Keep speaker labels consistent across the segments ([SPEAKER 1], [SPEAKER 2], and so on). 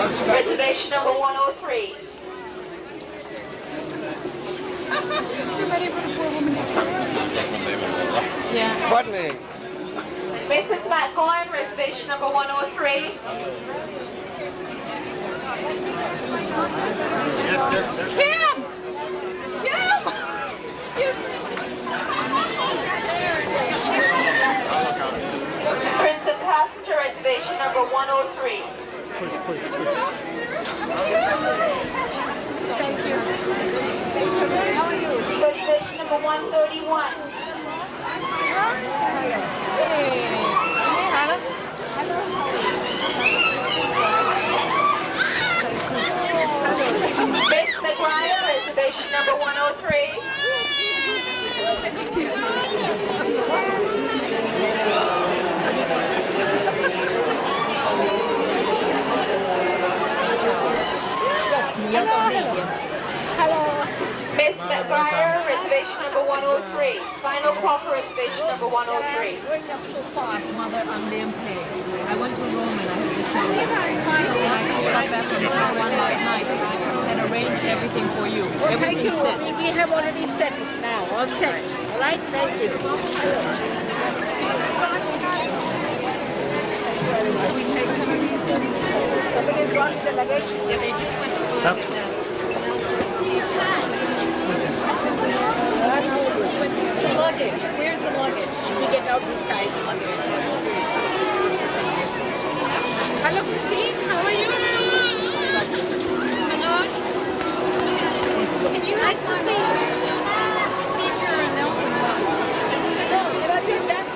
[SPEAKER 1] Reservation number 103.
[SPEAKER 2] Yeah.
[SPEAKER 3] Buttoning.
[SPEAKER 1] Mrs. McCoy, reservation number 103.
[SPEAKER 2] Kim! Kim! Excuse me.
[SPEAKER 1] Princeton passenger, reservation number 103.
[SPEAKER 2] Thank you.
[SPEAKER 1] Reservation number 131.
[SPEAKER 2] Hey. Hello.
[SPEAKER 1] Miss McGuire, reservation number 103. Miss McGuire, reservation number 103. Final call for reservation number 103.
[SPEAKER 4] Going up so fast, mother, I'm damn paid. I went to Rome and I had to show you guys finally. I just got back from Taiwan last night and arranged everything for you.
[SPEAKER 5] Thank you.
[SPEAKER 4] Everything's set.
[SPEAKER 5] We have already set it now. All set. All right? Thank you.
[SPEAKER 2] We take some of these.
[SPEAKER 5] Somebody brought the luggage.
[SPEAKER 2] Yeah, they just went to go like that. The luggage. Where's the luggage?
[SPEAKER 5] We get out this side.
[SPEAKER 2] Hello, Christine. How are you? Manoj? Can you nice to see you? Teacher and Nelson.
[SPEAKER 5] So, where are you done?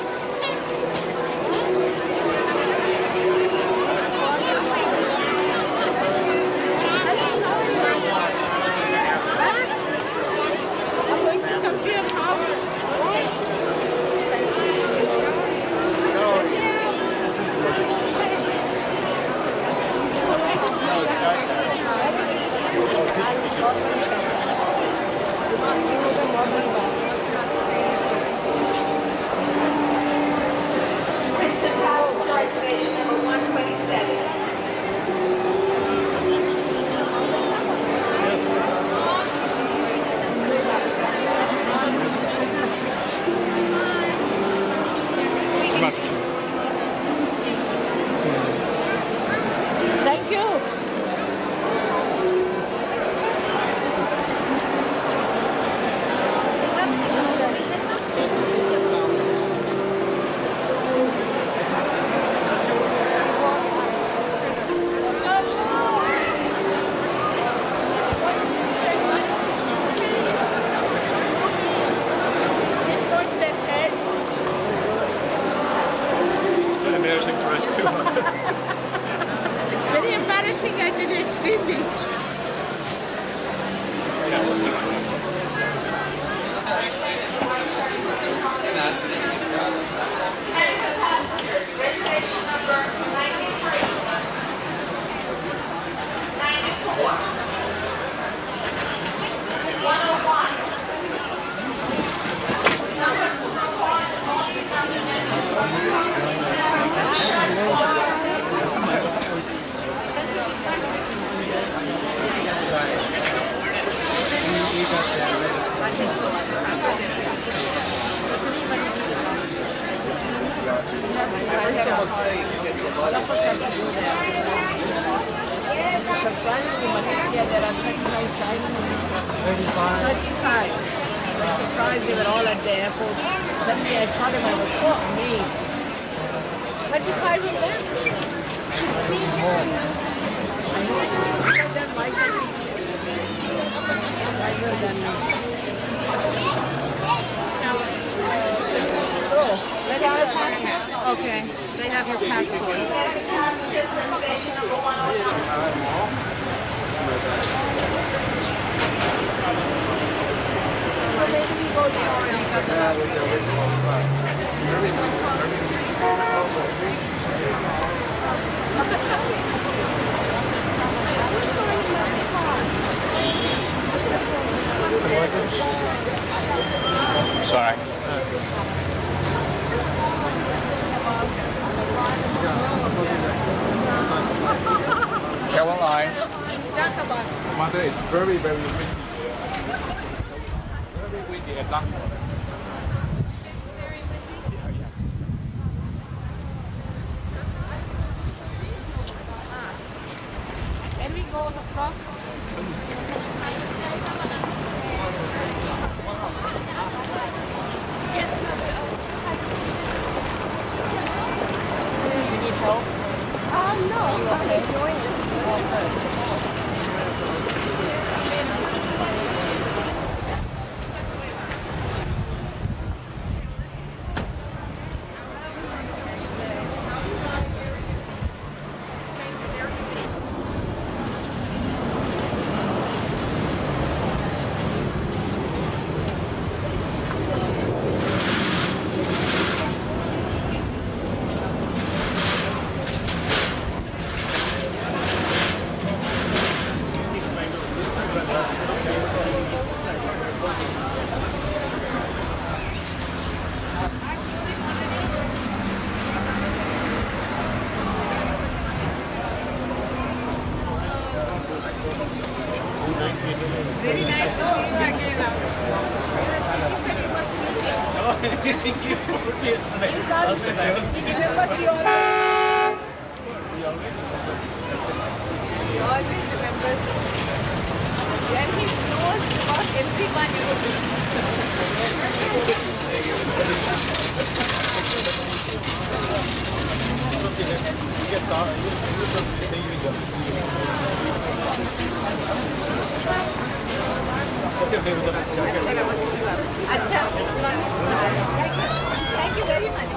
[SPEAKER 5] I'm going to come to your house. All right?
[SPEAKER 1] Princeton passenger, reservation number 127.
[SPEAKER 5] Thank you.
[SPEAKER 3] Embarrassing for us too.
[SPEAKER 5] Very embarrassing. I did it extremely.
[SPEAKER 1] Princeton passenger, reservation number 93. 94. 101.
[SPEAKER 5] Surprisingly, Malaysia, there are 35 Chinese. 35. I was surprised they were all at the airport. Suddenly I saw them, I was so amazed. 35 of them? 16 more. I know some of them wiser than me. So, let us your passport.
[SPEAKER 2] Okay. They have your passport.
[SPEAKER 1] Passenger, reservation number 101.
[SPEAKER 5] So maybe we go to
[SPEAKER 3] Sorry. Kaya wala. Very, very windy. Very windy and dark.
[SPEAKER 5] Can we go across? You need help?
[SPEAKER 1] No, I'm enjoying it.
[SPEAKER 2] Very nice to see you again. He always remembers. And he knows about everyone अच्छा thank you very much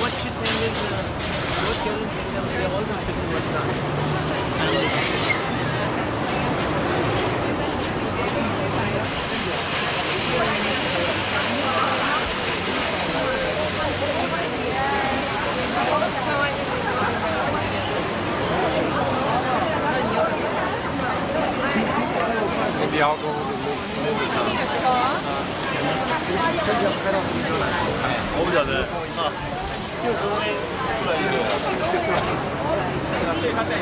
[SPEAKER 6] What she's saying is, what Karen said, they are all the officials were done.
[SPEAKER 3] Maybe I'll go with the
[SPEAKER 6] 我不晓得啊，就昨天出来一个，对他带着。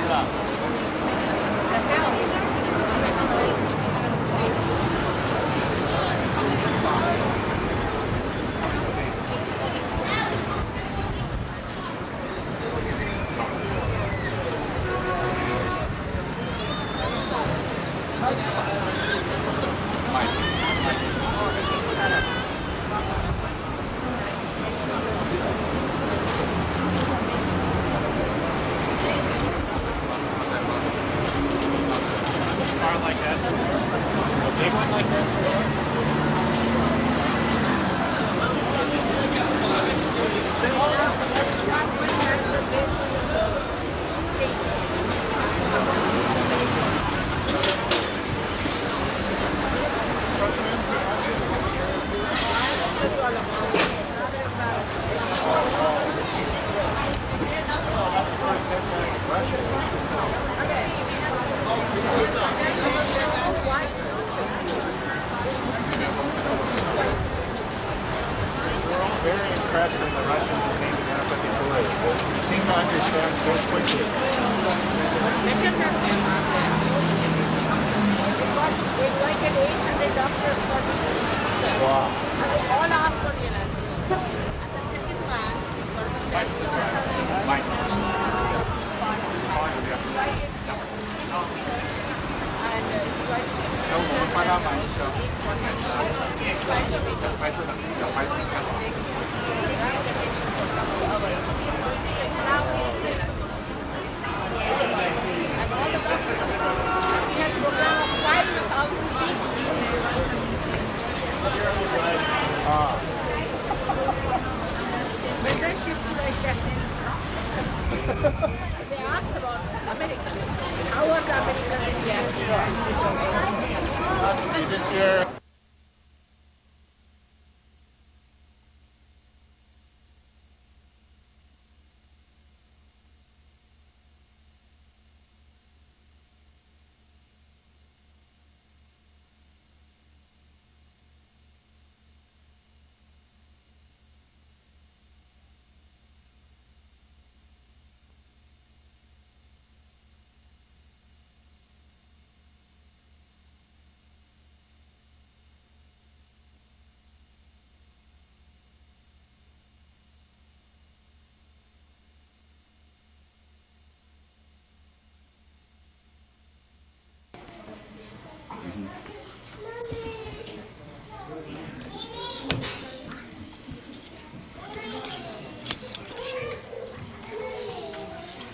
[SPEAKER 3] Thank Democrats and the Russians came together with the Korea. You seem to understand so quickly.
[SPEAKER 5] Look at them. They invited 800 doctors for the
[SPEAKER 3] Wow.
[SPEAKER 5] and they all asked for realization. And the second man,
[SPEAKER 3] Mike.
[SPEAKER 5] mentorship like that. They asked about America. How are the Americans reacting?
[SPEAKER 3] This year.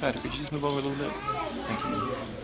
[SPEAKER 7] Pat, could you just move over a little bit? Thank you.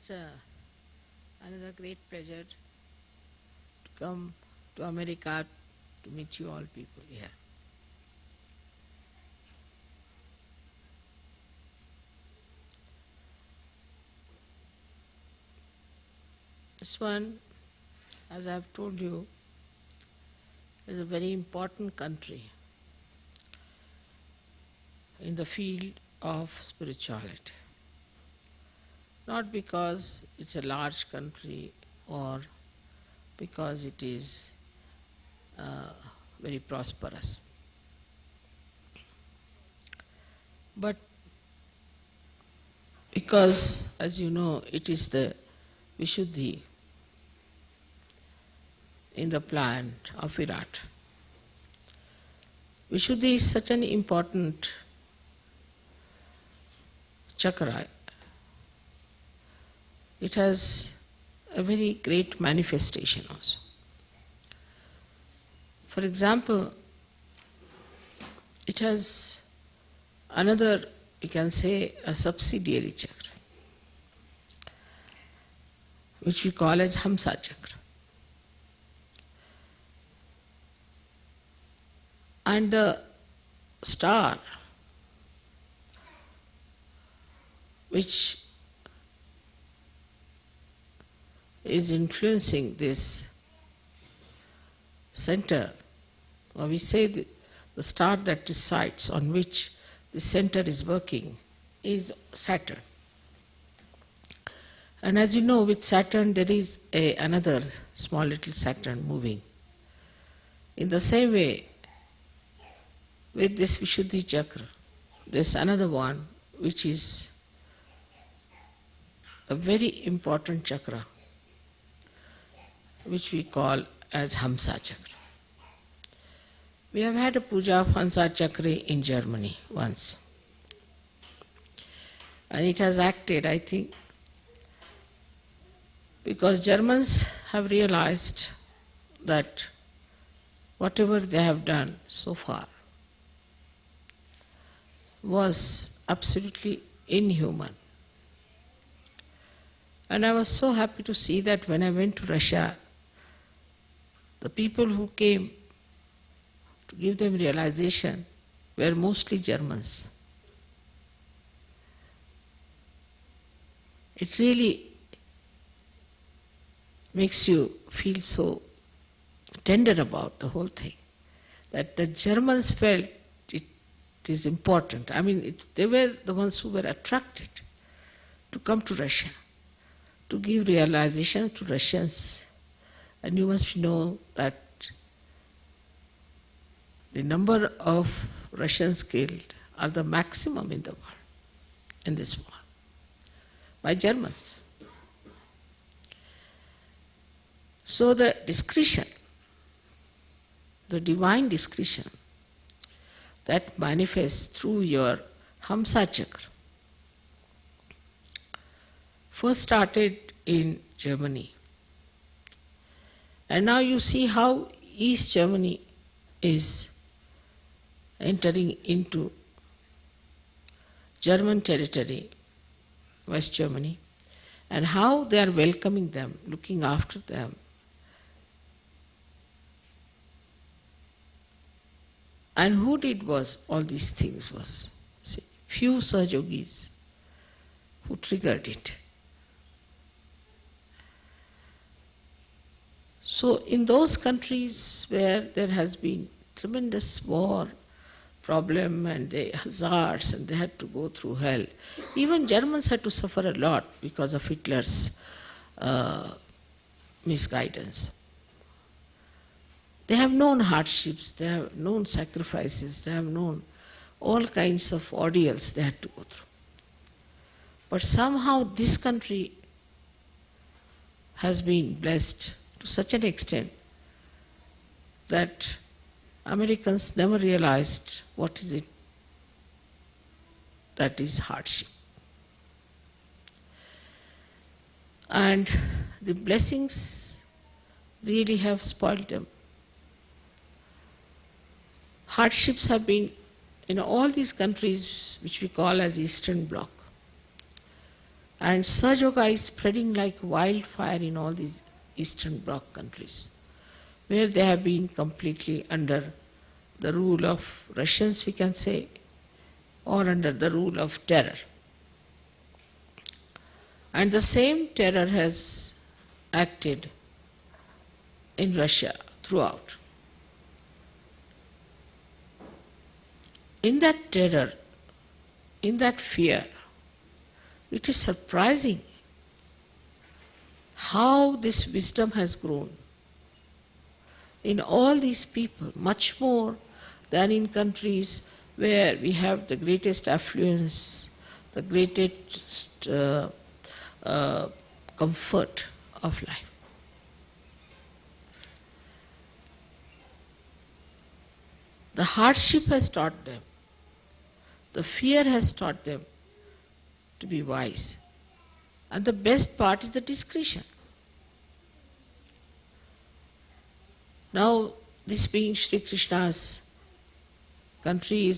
[SPEAKER 5] It's another great pleasure to come to America to meet you all people here. This one, as I have told you, is a very important country in the field of spirituality. Not because it's a large country or because it is very prosperous, but because, as you know, it is the Vishuddhi in the plan of Virat. Vishuddhi is such an important chakra. It has a very great manifestation also. For example, it has another, you can say, a subsidiary chakra, which we call as Hamsa chakra. And the star which is influencing this center, or we say the star that resides on which the center is working, is Saturn. And as you know, with Saturn there is another small little Saturn moving. In the same way, with this Vishuddhi chakra, there's another one which is a very important chakra, which we call as Hamsa chakra. We have had a puja of Hamsa chakra in Germany once. And it has acted, I think, because Germans have realized that whatever they have done so far was absolutely inhuman. And I was so happy to see that when I went to Russia, the people who came to give them realization were mostly Germans. It really makes you feel so tender about the whole thing, that the Germans felt it is important. I mean, they were the ones who were attracted to come to Russia, to give realization to Russians. And you must know that the number of Russians killed are the maximum in the world, in this war, by Germans. So the discretion, the divine discretion that manifests through your Hamsa chakra first started in Germany. And now you see how East Germany is entering into German territory, West Germany, and how they are welcoming them, looking after them. And who did all these things was, see, few Sahajogis who triggered it. So in those countries where there has been tremendous war, problem and the hazards, and they had to go through hell, even Germans had to suffer a lot because of Hitler's misguidance. They have known hardships, they have known sacrifices, they have known all kinds of ordeals they had to go through. But somehow this country has been blessed to such an extent that Americans never realized what is it that is hardship. And the blessings really have spoiled them. Hardships have been in all these countries which we call as Eastern Bloc. And Sahaja Yoga is spreading like wildfire in all these Eastern Bloc countries, where they have been completely under the rule of Russians, we can say, or under the rule of terror. And the same terror has acted in Russia throughout. In that terror, in that fear, it is surprising how this wisdom has grown in all these people, much more than in countries where we have the greatest affluence, the greatest comfort of life. The hardship has taught them, the fear has taught them to be wise. And the best part is the discretion. Now, this being Sri Krishna's country,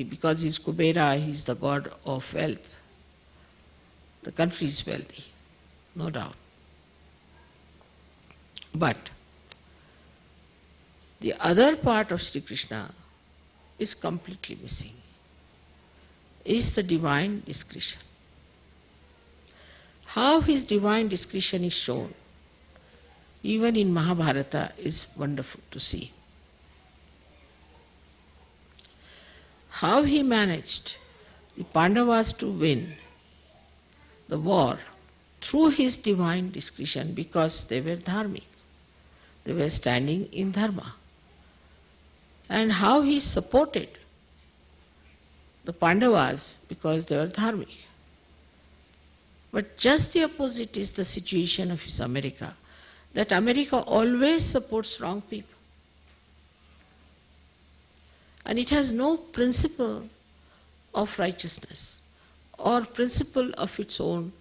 [SPEAKER 5] because he's Kubera, he's the god of wealth. The country is wealthy, no doubt. But the other part of Sri Krishna is completely missing, is the divine discretion. How his divine discretion is shown, even in Mahabharata, is wonderful to see. How he managed the Pandavas to win the war through his divine discretion, because they were dharmic. They were standing in dharma. And how he supported the Pandavas because they were dharmic. But just the opposite is the situation of his America, that America always supports wrong people. And it has no principle of righteousness or principle of its own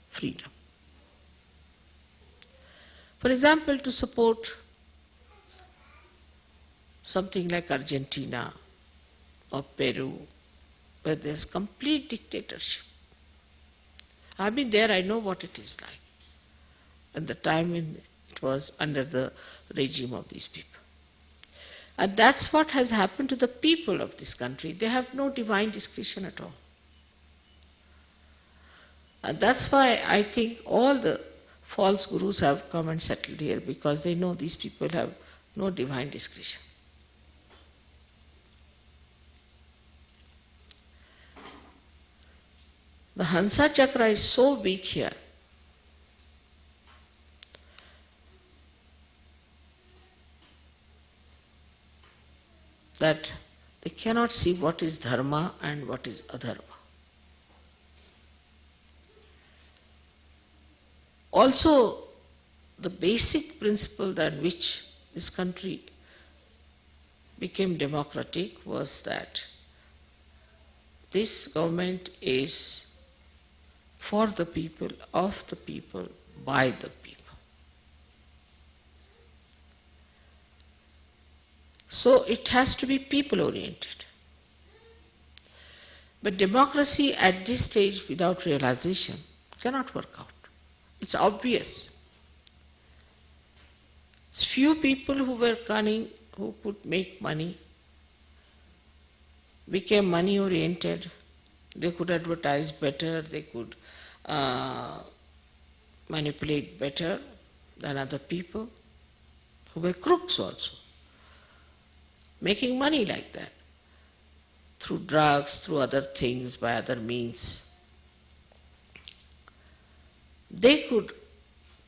[SPEAKER 5] freedom. For example, to support something like Argentina or Peru, where there's complete dictatorship. I've been there, I know what it is like, at the time when it was under the regime of these people. And that's what has happened to the people of this country. They have no divine discretion at all. And that's why I think all the false gurus have come and settled here, because they know these people have no divine discretion. The Hansa Chakra is so weak here that they cannot see what is dharma and what is adharma. Also, the basic principle on which this country became democratic was that this government is for the people, of the people, by the people. So it has to be people-oriented. But democracy at this stage, without realization, cannot work out. It's obvious. Few people who were cunning, who could make money, became money-oriented. They could advertise better, they could manipulate better than other people who were crooks also, making money like that, through drugs, through other things, by other means. They could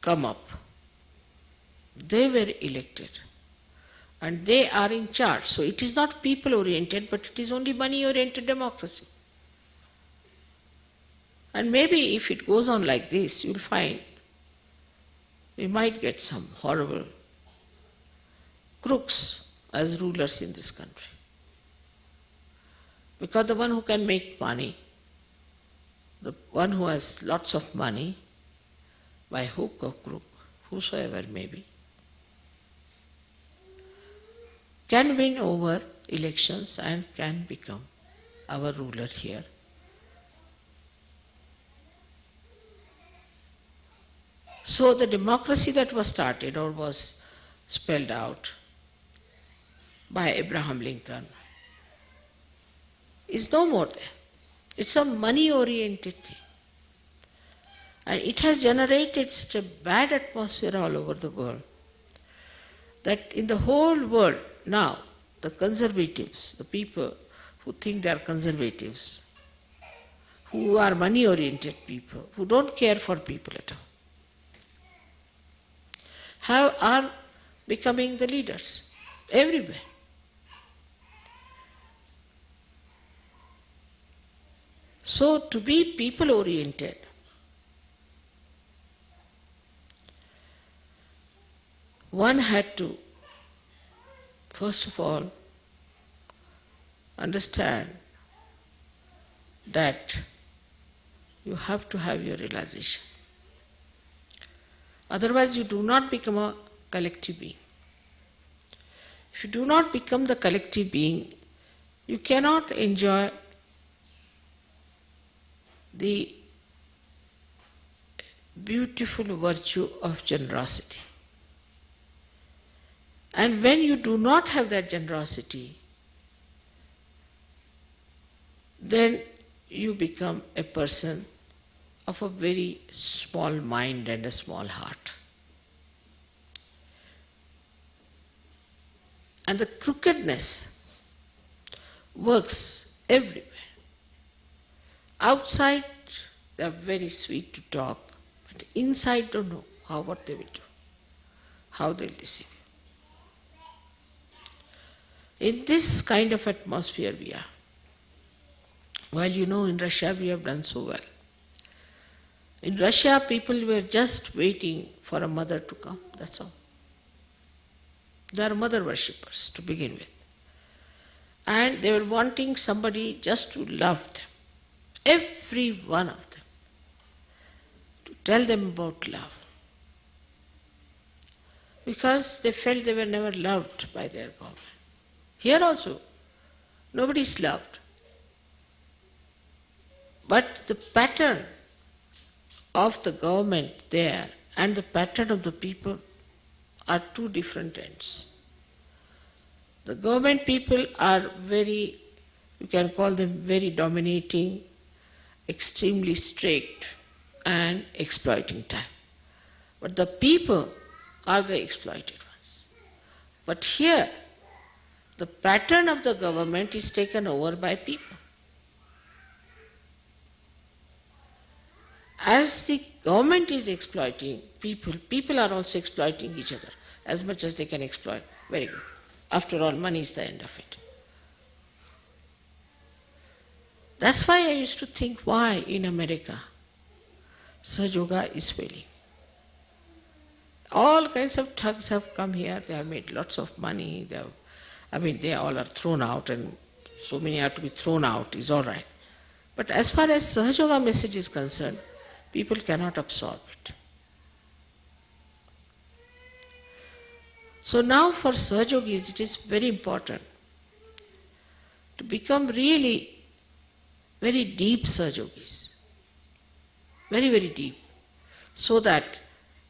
[SPEAKER 5] come up. They were elected. And they are in charge. So it is not people-oriented, but it is only money-oriented democracy. And maybe if it goes on like this, you'll find we might get some horrible crooks as rulers in this country. Because the one who can make money, the one who has lots of money, by hook or crook, whosoever may be, can win over elections and can become our ruler here. So the democracy that was started or was spelled out by Abraham Lincoln is no more there. It's a money-oriented thing. And it has generated such a bad atmosphere all over the world that in the whole world now, the conservatives, the people who think they are conservatives, who are money-oriented people, who don't care for people at all, are becoming the leaders everywhere. So to be people-oriented, one had to, first of all, understand that you have to have your realization. Otherwise, you do not become a collective being. If you do not become the collective being, you cannot enjoy the beautiful virtue of generosity. And when you do not have that generosity, then you become a person of a very small mind and a small heart. And the crookedness works everywhere. Outside, they are very sweet to talk, but inside don't know what they will do, how they will deceive you. In this kind of atmosphere we are. Well, you know, in Russia we have done so well. In Russia, people were just waiting for a mother to come, that's all. They are mother worshippers to begin with. And they were wanting somebody just to love them, every one of them, to tell them about love. Because they felt they were never loved by their government. Here also, nobody is loved. But the pattern of the government there and the pattern of the people are two different ends. The government people are very, you can call them very dominating, extremely strict and exploiting time. But the people are the exploited ones. But here, the pattern of the government is taken over by people. As the government is exploiting people, people are also exploiting each other as much as they can exploit. Very good. After all, money is the end of it. That's why I used to think why in America Sahaja Yoga is failing. All kinds of thugs have come here, they have made lots of money, they all are thrown out, and so many are to be thrown out is all right. But as far as Sahaja Yoga message is concerned, people cannot absorb it. So now for Sahaja Yogis, it is very important to become really very deep Sahaja Yogis, very, very deep, so that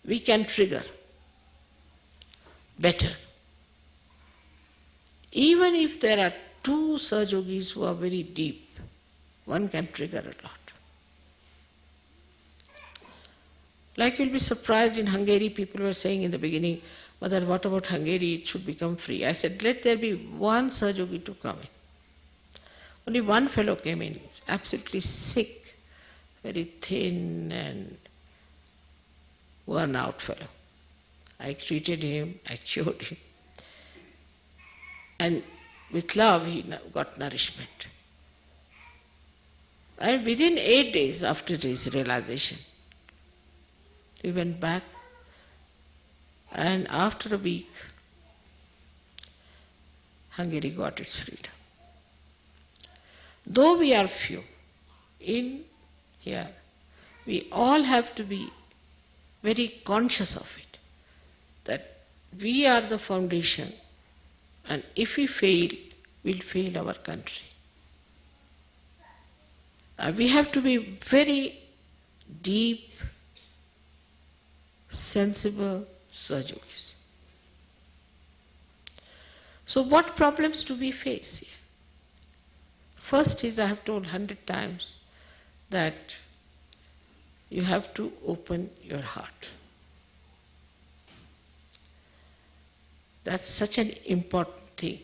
[SPEAKER 5] we can trigger better. Even if there are two Sahaja Yogis who are very deep, one can trigger a lot. Like you'll be surprised, in Hungary people were saying in the beginning, Mother, what about Hungary? It should become free. I said, let there be one Sahaja Yogi to come in. Only one fellow came in, absolutely sick, very thin and worn out fellow. I treated him, I cured him. And with love he got nourishment. And within 8 days after his realization, we went back, and after a week, Hungary got its freedom. Though we are few in here, we all have to be very conscious of it, that we are the foundation, and if we fail, we'll fail our country. We have to be very deep sensible Sahajogis. So what problems do we face here? First is, I have told 100 times, that you have to open your heart. That's such an important thing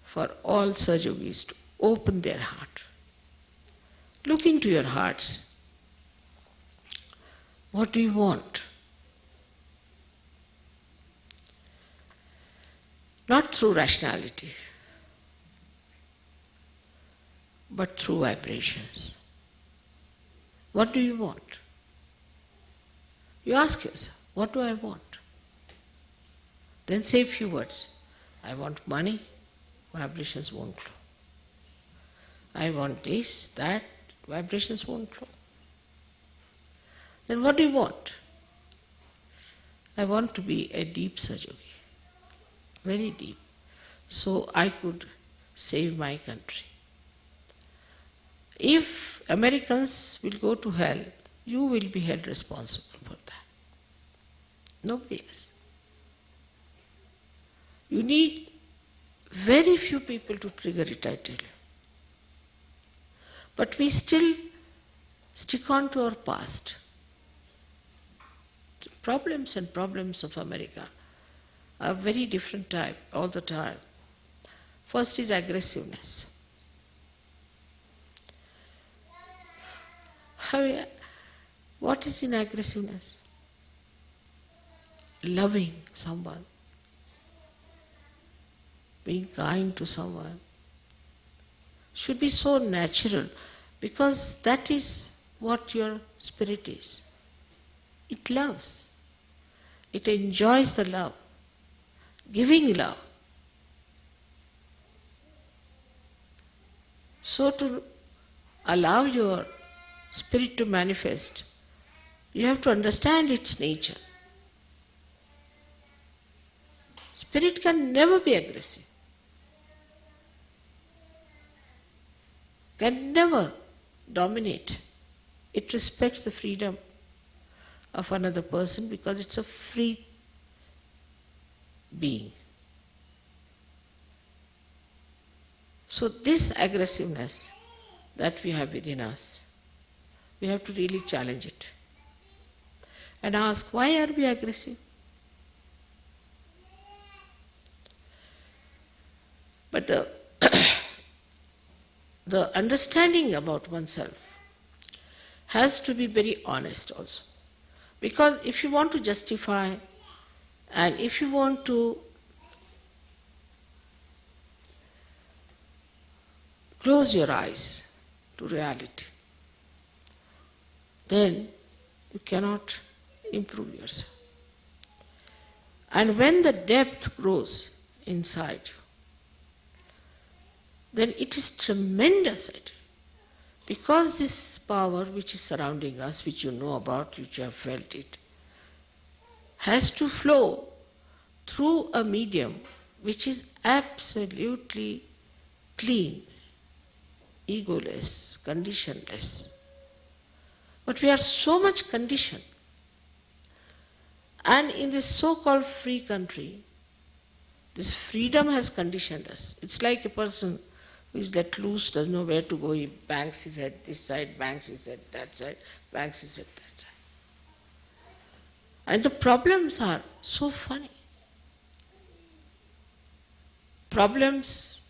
[SPEAKER 5] for all Sahajogis, to open their heart. Look into your hearts. What do you want? Not through rationality, but through vibrations. What do you want? You ask yourself, what do I want? Then say a few words. I want money, vibrations won't flow. I want this, that, vibrations won't flow. Then what do you want? I want to be a deep Sahajogi, very deep, so I could save my country. If Americans will go to hell, you will be held responsible for that. Nobody else. You need very few people to trigger it, I tell you. But we still stick on to our past. The problems and problems of America are very different type all the time. First is aggressiveness. What is in aggressiveness? Loving someone, being kind to someone should be so natural, because that is what your spirit is. It loves. It enjoys the love, giving love. So to allow your spirit to manifest, you have to understand its nature. Spirit can never be aggressive, can never dominate. It respects the freedom of another person because it's a free being. So this aggressiveness that we have within us, we have to really challenge it and ask, why are we aggressive? But the understanding about oneself has to be very honest also. Because if you want to justify and if you want to close your eyes to reality, then you cannot improve yourself. And when the depth grows inside you, then it is tremendous. Because this power which is surrounding us, which you know about, which you have felt it, has to flow through a medium which is absolutely clean, egoless, conditionless. But we are so much conditioned. And in this so-called free country, this freedom has conditioned us. It's like a person who is let loose, doesn't know where to go. He bangs his head this side, bangs his head that side, bangs his head that side. And the problems are so funny. Problems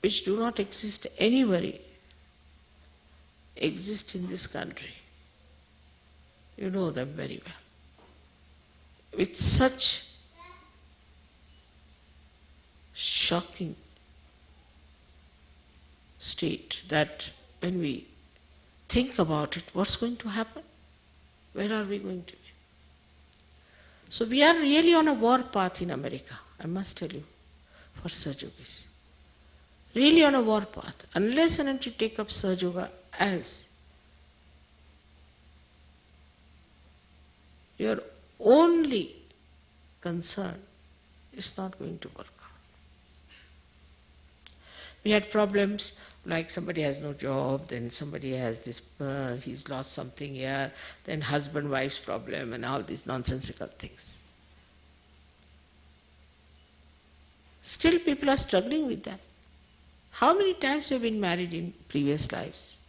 [SPEAKER 5] which do not exist anywhere exist in this country. You know them very well. With such shocking state that when we think about it, what's going to happen? Where are we going to be? So we are really on a war path in America, I must tell you, for Sahajogis. Really on a war path. Unless and until you take up Sahajoga as your only concern, it's not going to work out. We had problems like somebody has no job, then somebody has this, he's lost something here, then husband-wife's problem and all these nonsensical things. Still people are struggling with that. How many times have you been married in previous lives?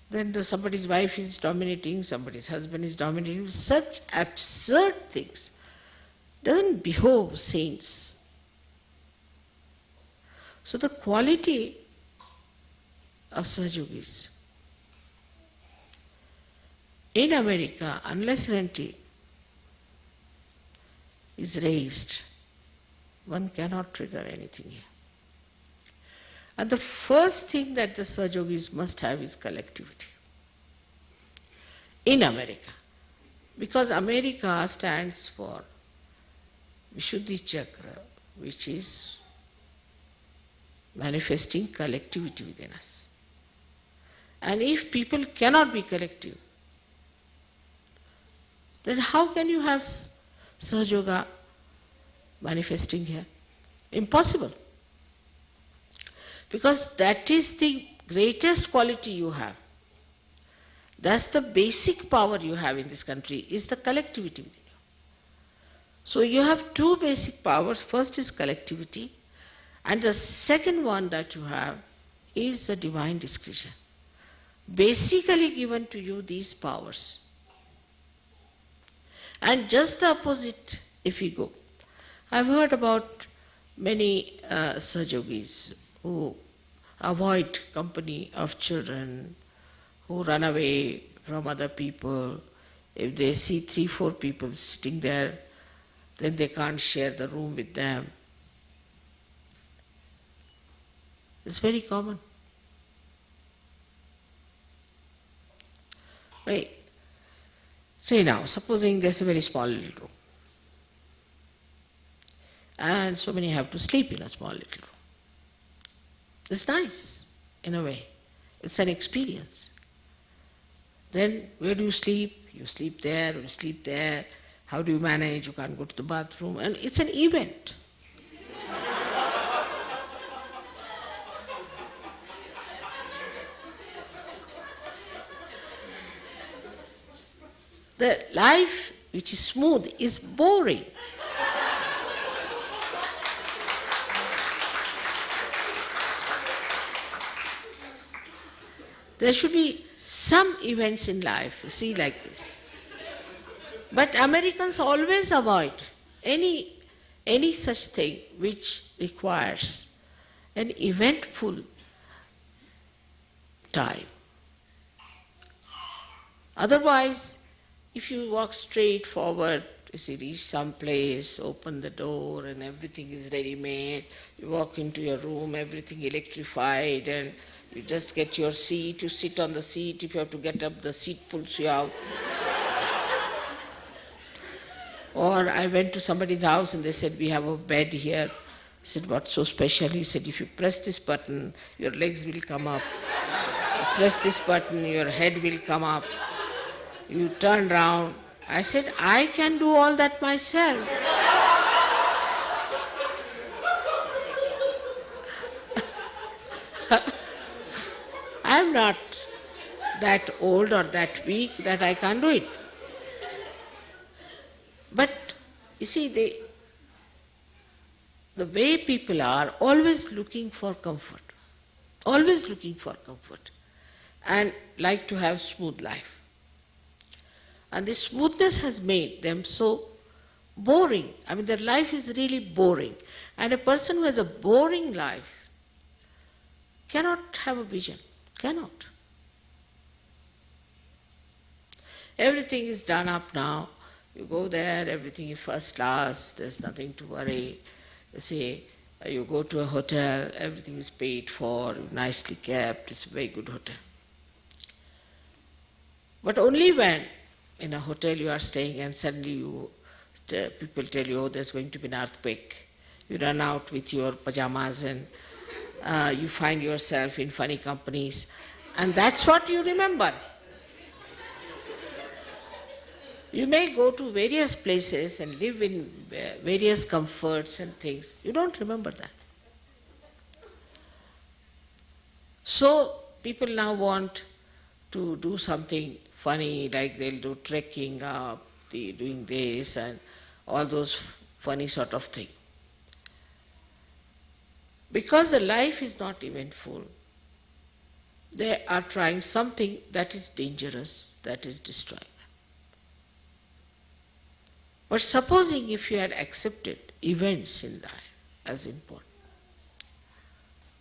[SPEAKER 5] Then somebody's wife is dominating, somebody's husband is dominating, such absurd things. Doesn't behove saints. So the quality of Sahajogis in America, unless and until is raised, one cannot trigger anything here. And the first thing that the Sahajogis must have is collectivity in America. Because America stands for Vishuddhi Chakra, which is manifesting collectivity within us. And if people cannot be collective, then how can you have Sahajoga manifesting here? Impossible. Because that is the greatest quality you have. That's the basic power you have in this country, is the collectivity within you. So you have two basic powers. First is collectivity, and the second one that you have is the divine discretion. Basically given to you these powers. And just the opposite if we go. I've heard about many Sahajogis who avoid company of children, who run away from other people. If they see 3-4 people sitting there, then they can't share the room with them. It's very common. Right. Say now, supposing there's a very small little room, and so many have to sleep in a small little room. It's nice, in a way. It's an experience. Then where do you sleep? You sleep there, you sleep there. How do you manage? You can't go to the bathroom. And it's an event. The life which is smooth is boring. There should be some events in life, you see, like this. But Americans always avoid any such thing which requires an eventful time. Otherwise, if you walk straight forward, you reach some place, open the door and everything is ready-made, you walk into your room, everything electrified, and you just get your seat, you sit on the seat. If you have to get up, the seat pulls you out. Or I went to somebody's house and they said, we have a bed here. I said, what's so special? He said, if you press this button, your legs will come up. You press this button, your head will come up. You turn round. I said, I can do all that myself. I'm not that old or that weak that I can't do it. But you see, the way people are always looking for comfort, and like to have smooth life. And this smoothness has made them so boring. I mean, their life is really boring. And a person who has a boring life cannot have a vision, cannot. Everything is done up now. You go there, everything is first class, there's nothing to worry. You see, you go to a hotel, everything is paid for, nicely kept, it's a very good hotel. But only when in a hotel you are staying and suddenly people tell you, oh, there's going to be an earthquake. You run out with your pajamas and you find yourself in funny companies, and that's what you remember. You may go to various places and live in various comforts and things. You don't remember that. So people now want to do something funny, like they'll do trekking up, doing this and all those funny sort of thing. Because the life is not eventful, they are trying something that is dangerous, that is destroying. But supposing if you had accepted events in life as important,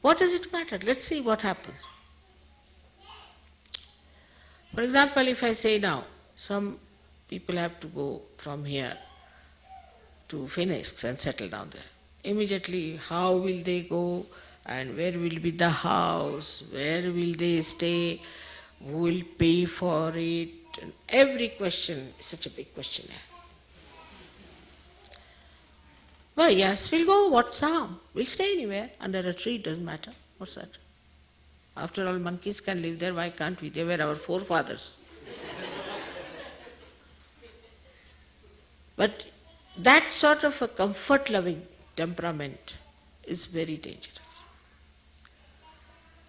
[SPEAKER 5] what does it matter? Let's see what happens. For example, if I say now, some people have to go from here to Phoenix and settle down there. Immediately, how will they go and where will be the house, where will they stay, who will pay for it, and every question is such a big questionnaire. Well, yes, we'll go, what's harm? We'll stay anywhere, under a tree, doesn't matter. What's that? After all, monkeys can live there, why can't we? They were our forefathers. But that sort of a comfort-loving temperament is very dangerous.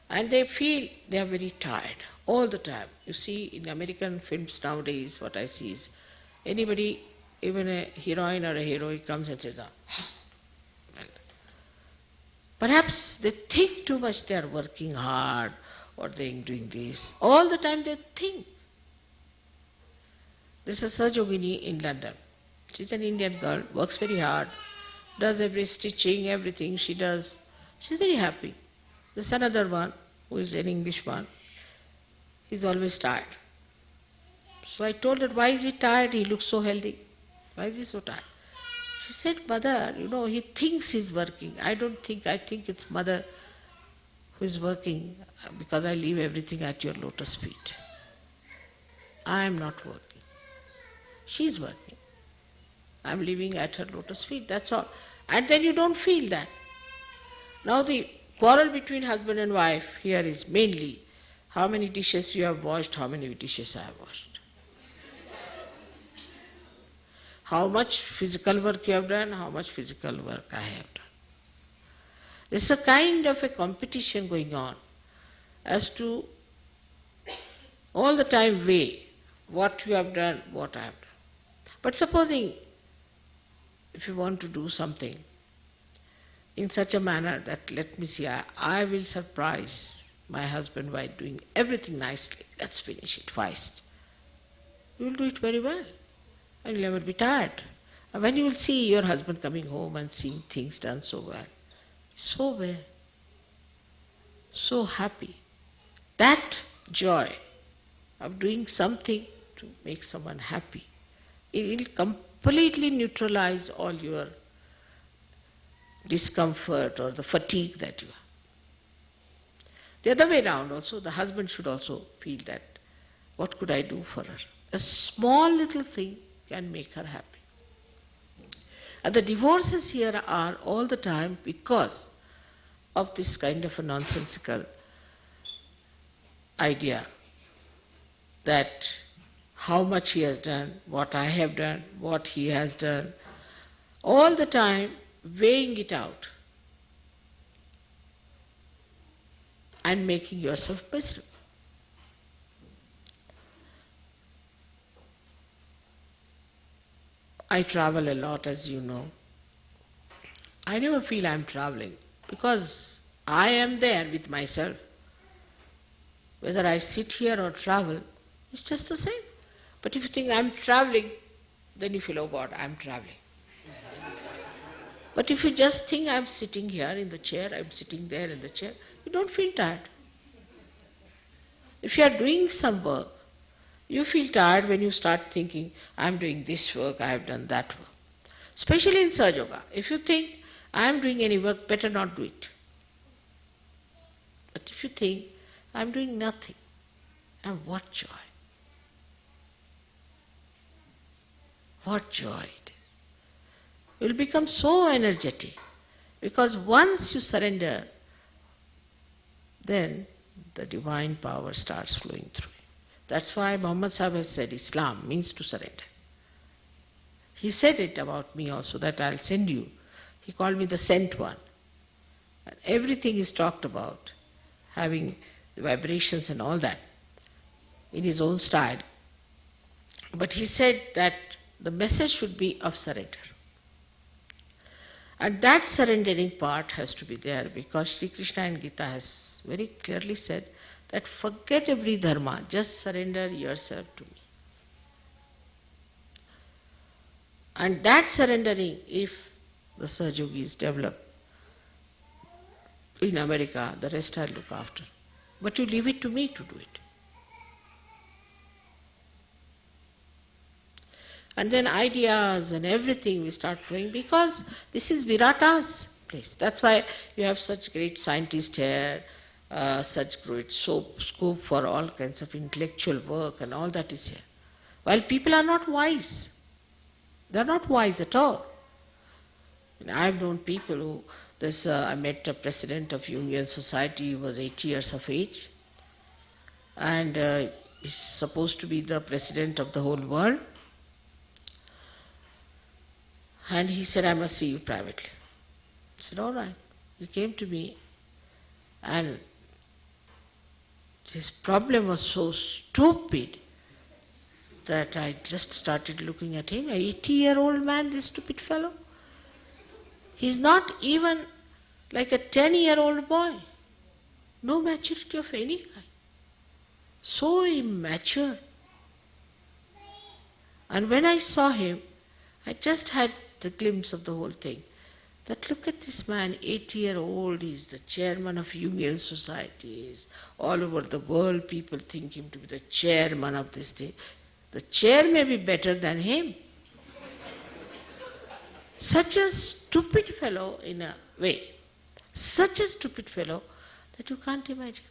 [SPEAKER 5] And they feel they are very tired all the time. You see, in American films nowadays, what I see is anybody, even a heroine or a hero, comes and says, well, perhaps they think too much, they are working hard or they are doing this. All the time they think. This is Sajogini in London. She's an Indian girl, works very hard, does every stitching, everything she does. She's very happy. There's another one, who is an English one. He's always tired. So I told her, why is he tired? He looks so healthy. Why is he so tired? She said, Mother, he thinks he's working. I think it's Mother who is working because I leave everything at your lotus feet. I am not working. She's working. I'm living at her lotus feet, that's all. And then you don't feel that. Now the quarrel between husband and wife here is mainly how many dishes you have washed, how many dishes I have washed. How much physical work you have done, how much physical work I have done. There's a kind of a competition going on as to all the time weigh what you have done, what I have done. But supposing if you want to do something in such a manner that, let me see, I will surprise my husband by doing everything nicely, let's finish it fast. You will do it very well and you'll never be tired. And when you will see your husband coming home and seeing things done so well, so happy, that joy of doing something to make someone happy, it will completely neutralize all your discomfort or the fatigue that you have. The other way around also, the husband should also feel that, what could I do for her? A small little thing can make her happy. And the divorces here are all the time because of this kind of a nonsensical idea that how much he has done, what I have done, what he has done, all the time weighing it out and making yourself miserable. I travel a lot, as you know. I never feel I'm traveling because I am there with myself. Whether I sit here or travel, it's just the same. But if you think I'm traveling, then you feel, oh God, I'm traveling. But if you just think I'm sitting here in the chair, I'm sitting there in the chair, you don't feel tired. If you are doing some work, you feel tired when you start thinking, I'm doing this work, I have done that work. Especially in Sahaja Yoga. If you think, I'm doing any work, better not do it. But if you think, I'm doing nothing, and what joy. What joy it is. You will become so energetic because once you surrender, then the divine power starts flowing through you. That's why Muhammad Sahib has said Islam means to surrender. He said it about me also, that I'll send you. He called me the sent one. And everything is talked about having the vibrations and all that, in his own style. But he said that the message should be of surrender. And that surrendering part has to be there, because Sri Krishna in Gita has very clearly said that forget every dharma, just surrender yourself to me. And that surrendering, if the Sahajogis develop in America, the rest I'll look after. But you leave it to me to do it. And then ideas and everything we start flowing, because this is Virata's place. That's why you have such great scientists here, such great scope for all kinds of intellectual work, and all that is here. While people are not wise. They are not wise at all. And I've known people who, I met a president of Jungian Society, he was 80 years of age, and he's supposed to be the president of the whole world. And he said, I must see you privately. I said, all right. He came to me, and his problem was so stupid that I just started looking at him. An 80-year-old man, this stupid fellow. He's not even like a 10-year-old boy. No maturity of any kind. So immature. And when I saw him, I just had the glimpse of the whole thing. That look at this man, 80-year-old, he's the chairman of Jungian societies. All over the world people think him to be the chairman of this thing. The chair may be better than him. Such a stupid fellow in a way. Such a stupid fellow that you can't imagine.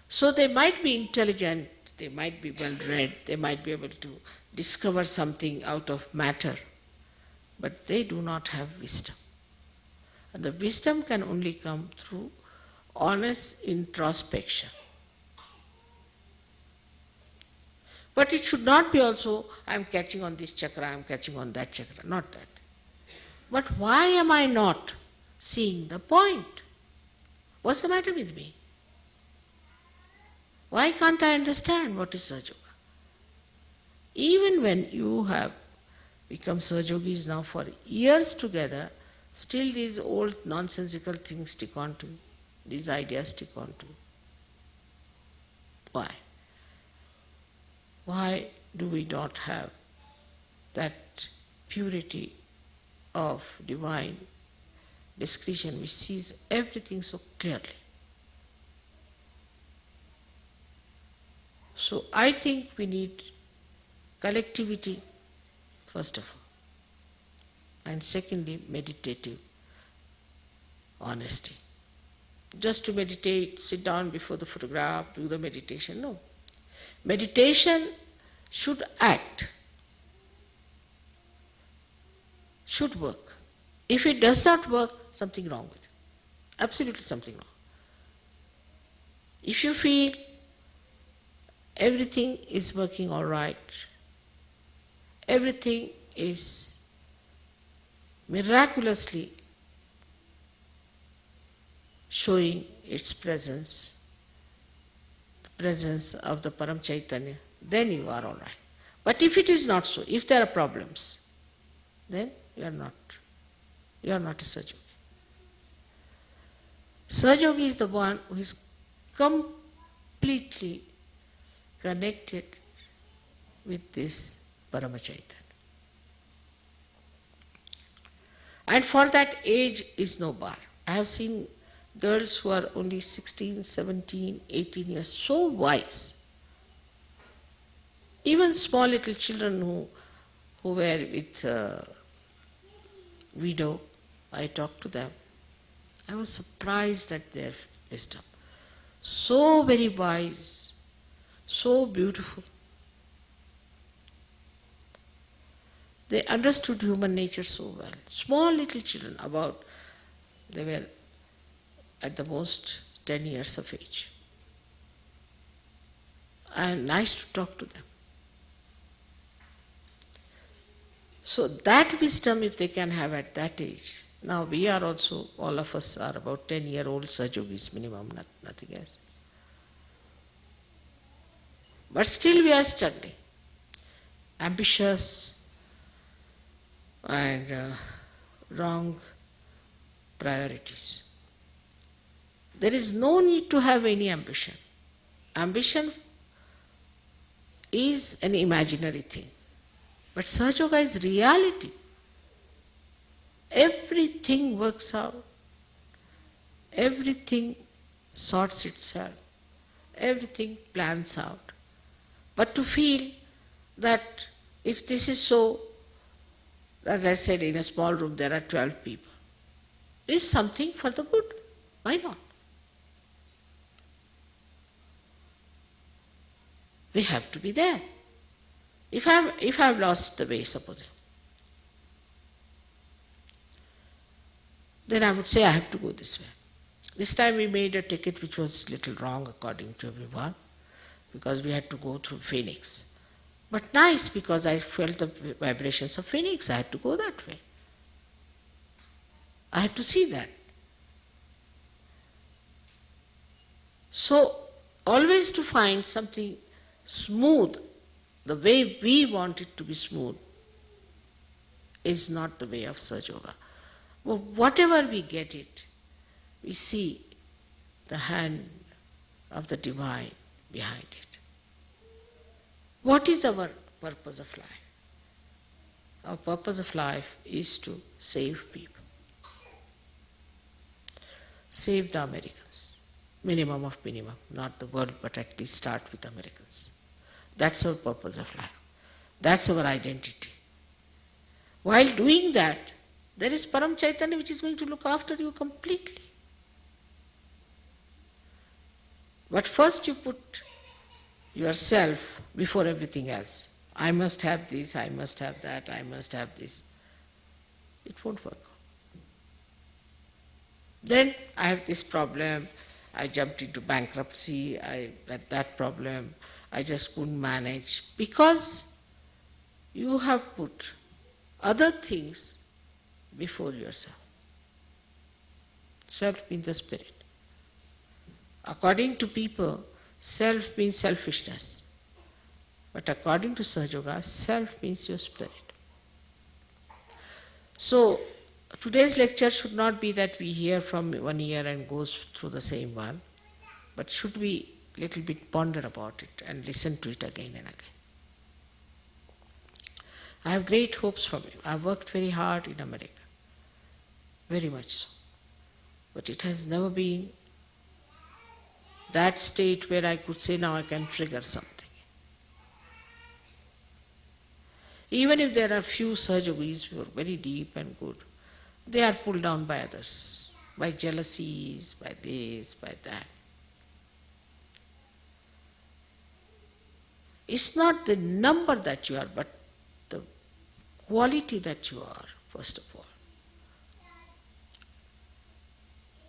[SPEAKER 5] So they might be intelligent, they might be well read, they might be able to discover something out of matter, but they do not have wisdom. And the wisdom can only come through honest introspection. But it should not be also, I'm catching on this chakra, I'm catching on that chakra, not that. But why am I not seeing the point? What's the matter with me? Why can't I understand what is Sahaja Yoga? Even when you have become Sahajogis now for years together, still these old nonsensical things stick on to you, these ideas stick on to you. Why? Why do we not have that purity of divine discretion which sees everything so clearly? So I think we need collectivity, first of all, and secondly, meditative honesty. Just to meditate, sit down before the photograph, do the meditation, no. Meditation should act, should work. If it does not work, something wrong with it. Absolutely something wrong. If you feel everything is working all right, everything is miraculously showing its presence, the presence of the Param Chaitanya, then you are all right. But if it is not so, if there are problems, then you are not a Sahajogi. Sahajogi is the one who is completely connected with this Parama Chaitanya. And for that, age is no bar. I have seen girls who are only 16, 17, 18 years, so wise. Even small little children who were with widow, I talked to them. I was surprised at their wisdom. So very wise, so beautiful. They understood human nature so well. Small little children, they were at the most 10 years of age. And nice to talk to them. So that wisdom, if they can have at that age, now we are also, all of us are about 10-year-old Sahajogis minimum, nothing else. But still we are struggling. Ambitious and wrong priorities. There is no need to have any ambition. Ambition is an imaginary thing. But Sahaja Yoga is reality. Everything works out. Everything sorts itself. Everything plans out. But to feel that if this is so, as I said, in a small room there are 12 people, is something for the good. Why not? We have to be there. If I've lost the way, supposing, then I would say I have to go this way. This time we made a ticket which was little wrong according to everyone, because we had to go through Phoenix. But nice, because I felt the vibrations of Phoenix, I had to go that way. I had to see that. So, always to find something smooth, the way we want it to be smooth, is not the way of Sahaja Yoga. Well, whatever we get it, we see the hand of the divine behind it. What is our purpose of life? Our purpose of life is to save people. Save the Americans. Minimum of minimum, not the world, but at least start with Americans. That's our purpose of life. That's our identity. While doing that, there is Param Chaitanya which is going to look after you completely. But first you put yourself before everything else. I must have this, I must have that, I must have this. It won't work. Then I have this problem, I jumped into bankruptcy, I had that problem, I just couldn't manage. Because you have put other things before yourself. Self means the spirit. According to people, self means selfishness. But according to Sahaja Yoga, self means your spirit. So, today's lecture should not be that we hear from one ear and goes through the same one, but should we little bit ponder about it and listen to it again and again. I have great hopes from you. I have worked very hard in America, very much so. But it has never been that state where I could say now I can trigger something. Even if there are few Sahaja Yogis who are very deep and good, they are pulled down by others, by jealousies, by this, by that. It's not the number that you are, but the quality that you are, first of all.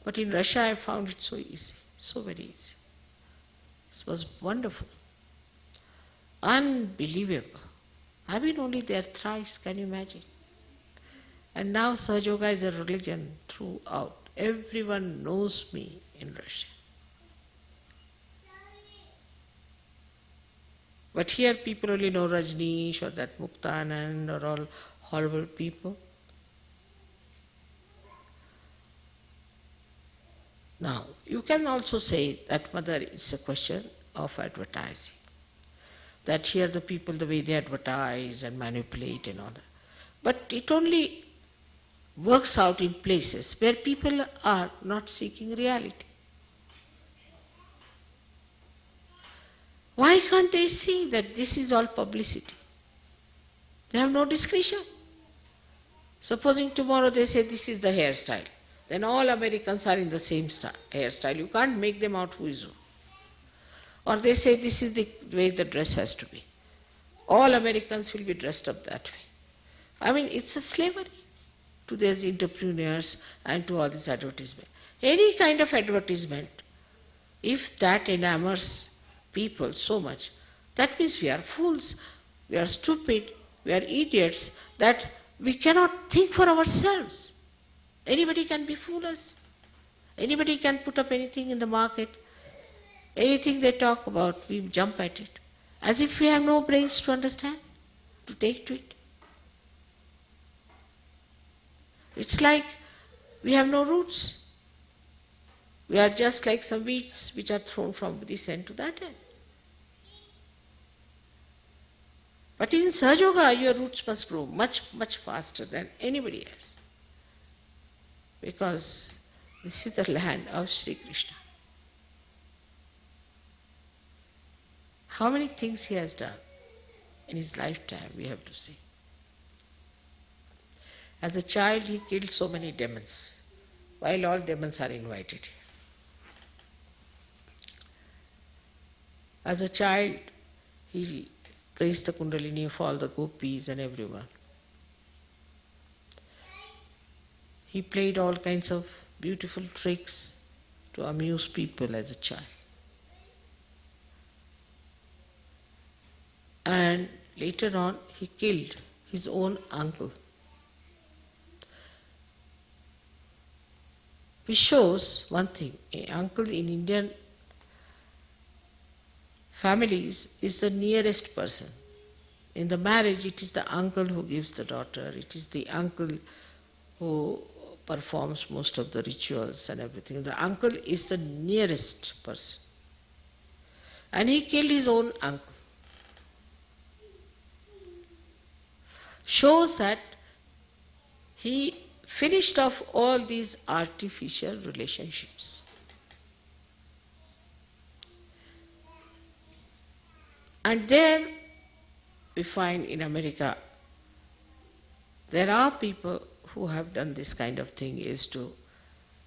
[SPEAKER 5] But in Russia I found it so easy, so very easy. It was wonderful, unbelievable. I've been only there thrice, can you imagine? And now Sahaja Yoga is a religion throughout. Everyone knows me in Russia. But here people only know Rajneesh or that Muktanand or all horrible people. Now, you can also say that, Mother, it's a question of advertising. That here the people, the way they advertise and manipulate and all that. But it only works out in places where people are not seeking reality. Why can't they see that this is all publicity? They have no discretion. Supposing tomorrow they say this is the hairstyle, then all Americans are in the same hairstyle. You can't make them out who is who. Or they say this is the way the dress has to be. All Americans will be dressed up that way. I mean, it's a slavery to these entrepreneurs and to all this advertisement. Any kind of advertisement, if that enamors people so much, that means we are fools, we are stupid, we are idiots, that we cannot think for ourselves. Anybody can befool us. Anybody can put up anything in the market. Anything they talk about, we jump at it. As if we have no brains to understand, to take to it. It's like we have no roots. We are just like some weeds which are thrown from this end to that end. But in Sahaja Yoga, your roots must grow much, much faster than anybody else. Because this is the land of Sri Krishna. How many things he has done in his lifetime, we have to see. As a child, he killed so many demons, while all demons are invited here. As a child, he raised the Kundalini for all the gopis and everyone. He played all kinds of beautiful tricks to amuse people as a child. And later on, he killed his own uncle. Which shows one thing, an uncle in Indian families is the nearest person. In the marriage, it is the uncle who gives the daughter, it is the uncle who performs most of the rituals and everything. The uncle is the nearest person. And he killed his own uncle. Shows that he finished off all these artificial relationships. And there we find in America, there are people who have done this kind of thing, is to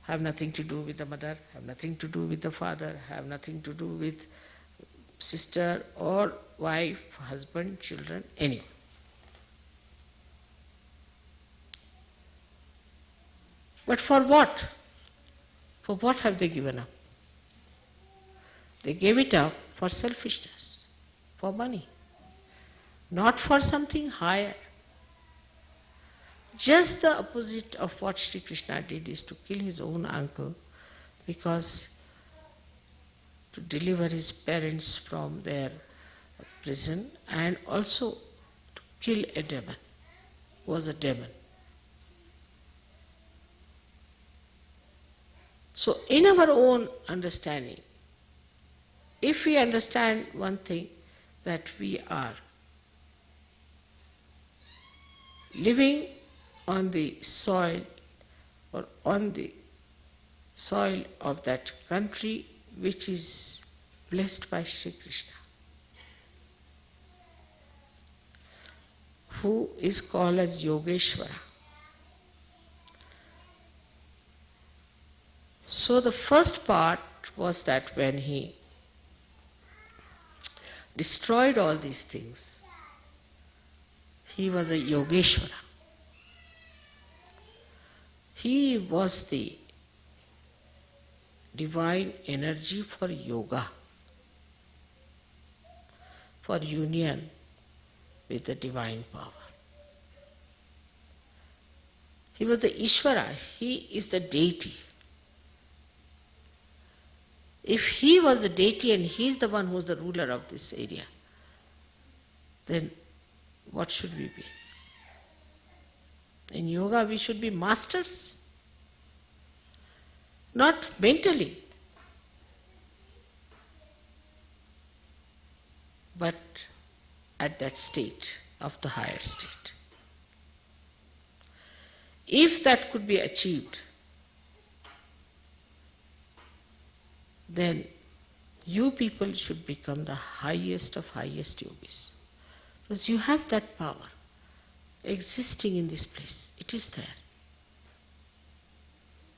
[SPEAKER 5] have nothing to do with the mother, have nothing to do with the father, have nothing to do with sister or wife, husband, children, anyone. But for what? For what have they given up? They gave it up for selfishness, for money, not for something higher. Just the opposite of what Sri Krishna did is to kill his own uncle, because to deliver his parents from their prison, and also to kill a demon, who was a demon. So in our own understanding, if we understand one thing, that we are living on the soil or on the soil of that country which is blessed by Sri Krishna, who is called as Yogeshwara. So the first part was that when he destroyed all these things, he was a Yogeshwara. He was the divine energy for yoga, for union with the divine power. He was the Ishvara, he is the deity. If he was the deity and he is the one who is the ruler of this area, then what should we be? In yoga we should be masters, not mentally, but at that state of the higher state. If that could be achieved, then you people should become the highest of highest yogis. Because you have that power existing in this place. It is there.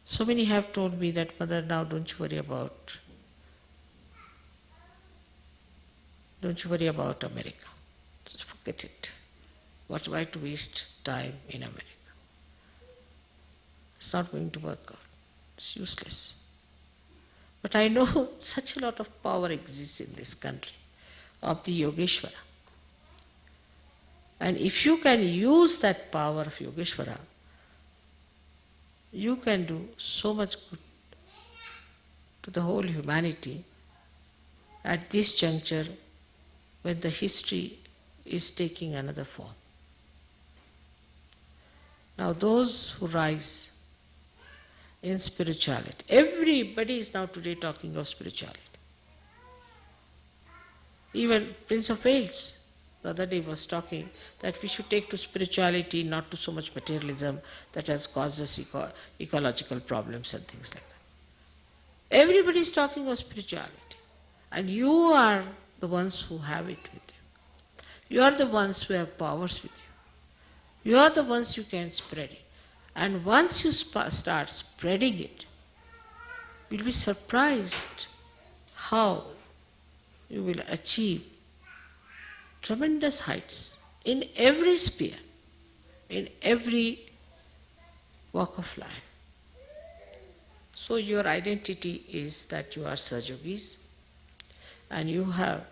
[SPEAKER 5] So many have told me that, Mother, now don't you worry about America. Just forget it. Why to waste time in America? It's not going to work out. It's useless. But I know such a lot of power exists in this country of the Yogeshwara. And if you can use that power of Yogeshwara, you can do so much good to the whole humanity at this juncture when the history is taking another form. Now those who rise in spirituality, everybody is now today talking of spirituality. Even Prince of Wales the other day was talking that we should take to spirituality, not to so much materialism that has caused us ecological problems and things like that. Everybody is talking of spirituality. And you are the ones who have it with you. You are the ones who have powers with you. You are the ones who can spread it. And once you start spreading it, you'll be surprised how you will achieve tremendous heights in every sphere, in every walk of life. So your identity is that you are Sahaja-yogis, and you have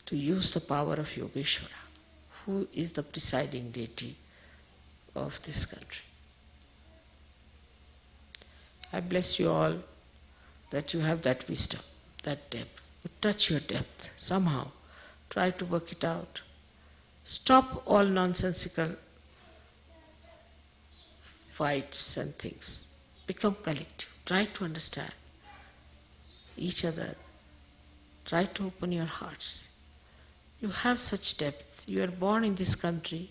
[SPEAKER 5] to use the power of Yogeshwara, who is the presiding deity of this country. I bless you all that you have that wisdom, that depth. You touch your depth somehow. Try to work it out. Stop all nonsensical fights and things. Become collective. Try to understand each other. Try to open your hearts. You have such depth. You are born in this country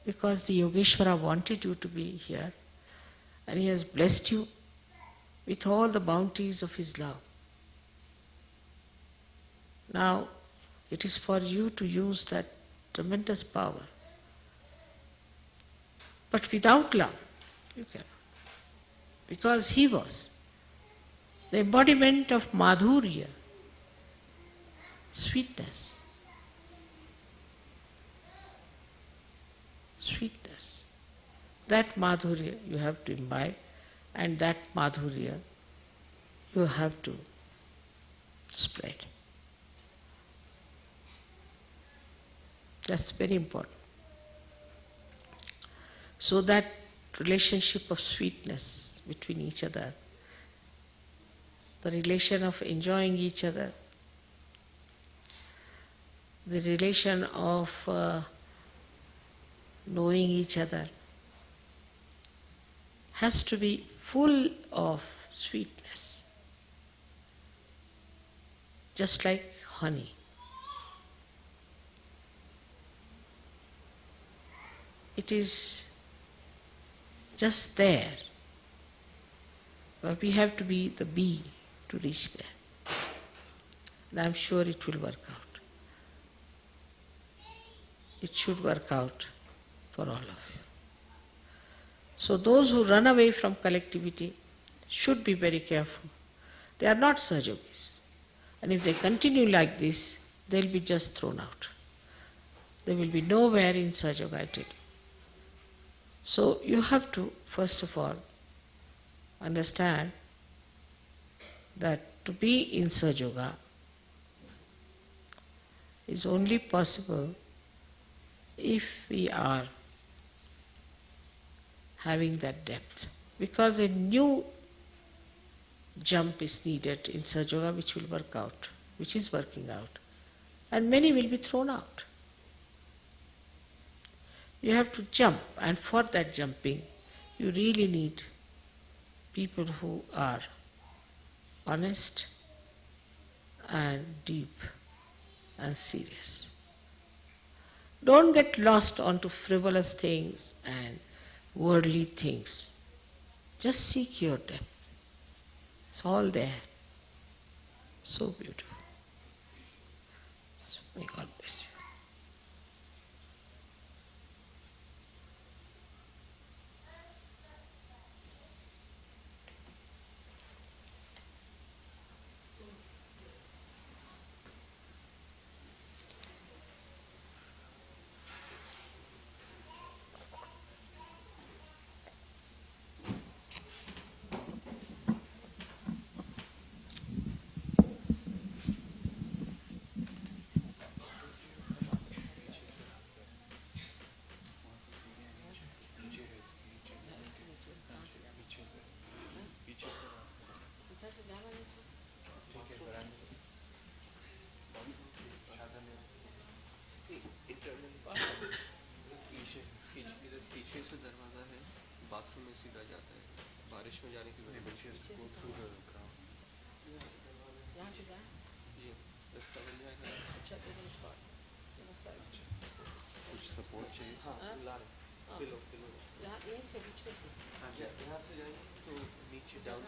[SPEAKER 5] because the Yogeshwara wanted you to be here, and he has blessed you with all the bounties of his love. Now, it is for you to use that tremendous power. But without love, you cannot. Because he was the embodiment of madhurya, sweetness. Sweetness. That madhurya you have to imbibe, and that madhurya you have to spread. That's very important. So that relationship of sweetness between each other, the relation of enjoying each other, the relation of knowing each other has to be full of sweetness, just like honey. It is just there, but we have to be the bee to reach there. And I'm sure it will work out. It should work out for all of you. So those who run away from collectivity should be very careful. They are not Sahaja-yogis. And if they continue like this, they'll be just thrown out. They will be nowhere in Sahaja-yoga, I tell you. So you have to, first of all, understand that to be in Sahaja-yoga is only possible if we are having that depth. Because a new jump is needed in Sahaja-yoga which will work out, which is working out. And many will be thrown out. You have to jump, and for that jumping, you really need people who are honest and deep and serious. Don't get lost onto frivolous things and worldly things. Just seek your depth. It's all there. So beautiful. So may God bless you.
[SPEAKER 6] पीछे इधर पीछे से दरवाज़ा है, bathroom में सीधा जाता है, बारिश में जाने की वजह से
[SPEAKER 5] यहाँ से जाए
[SPEAKER 6] ये रास्ता बन जाएगा।
[SPEAKER 5] अच्छा तो अच्छा
[SPEAKER 7] कुछ सपोर्ट चाहिए।
[SPEAKER 6] हाँ ला रहे पिलो
[SPEAKER 5] यहाँ यहीं से बीच में से
[SPEAKER 6] यहाँ से जाएंगे तो नीचे down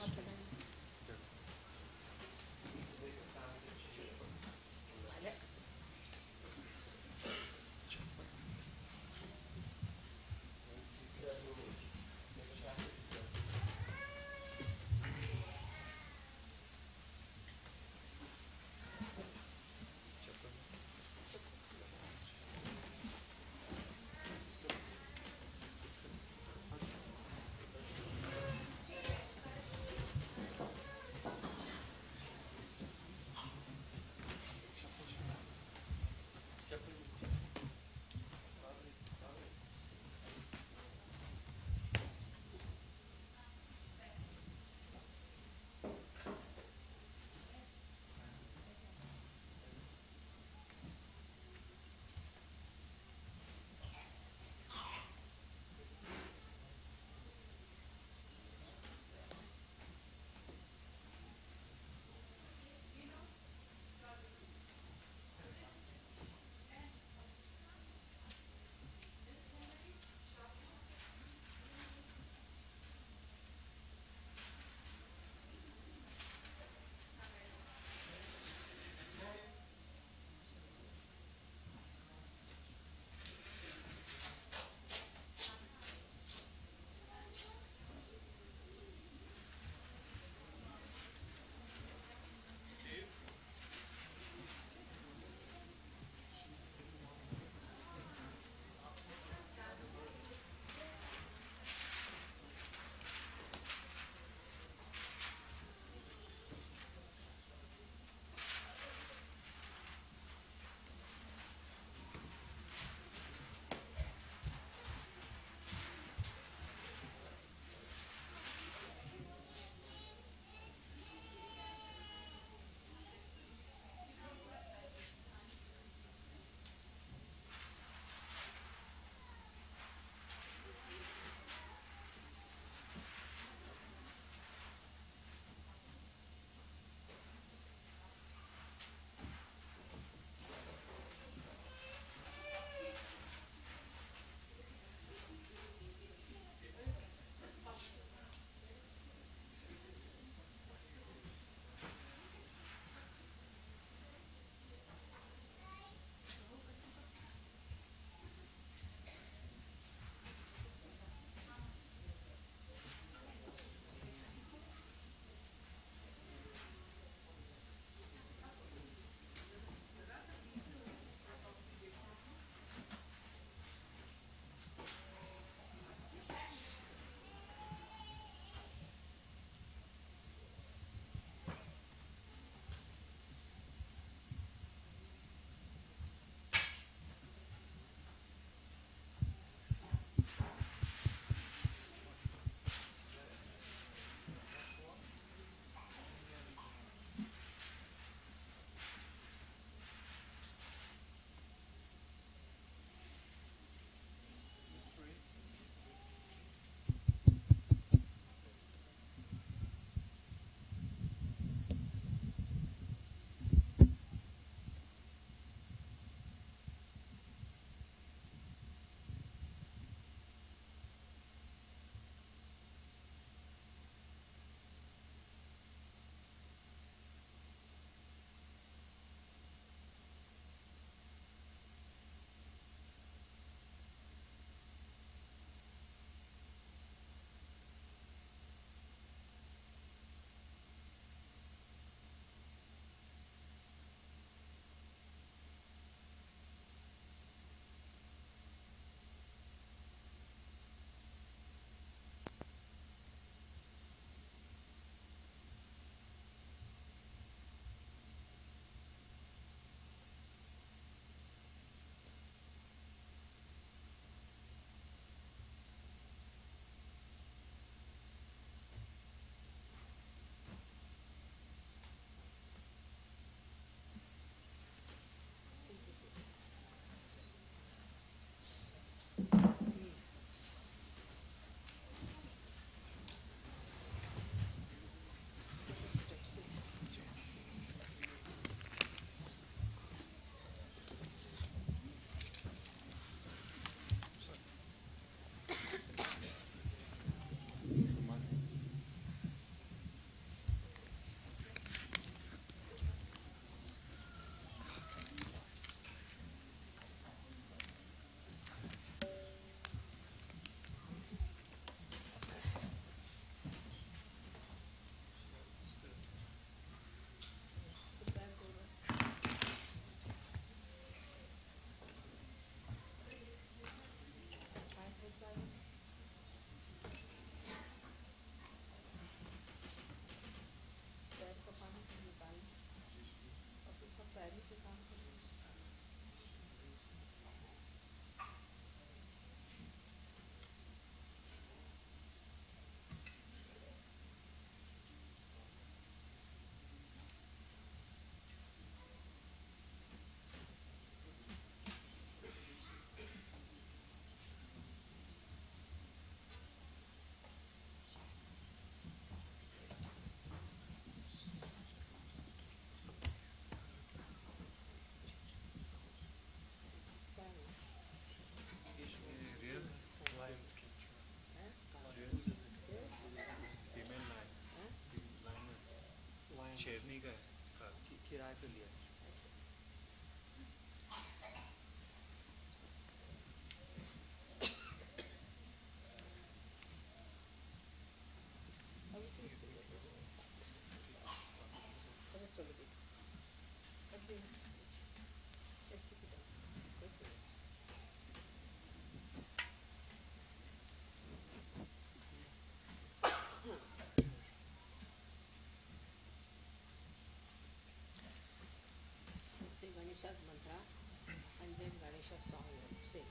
[SPEAKER 5] Ganesha song you sing.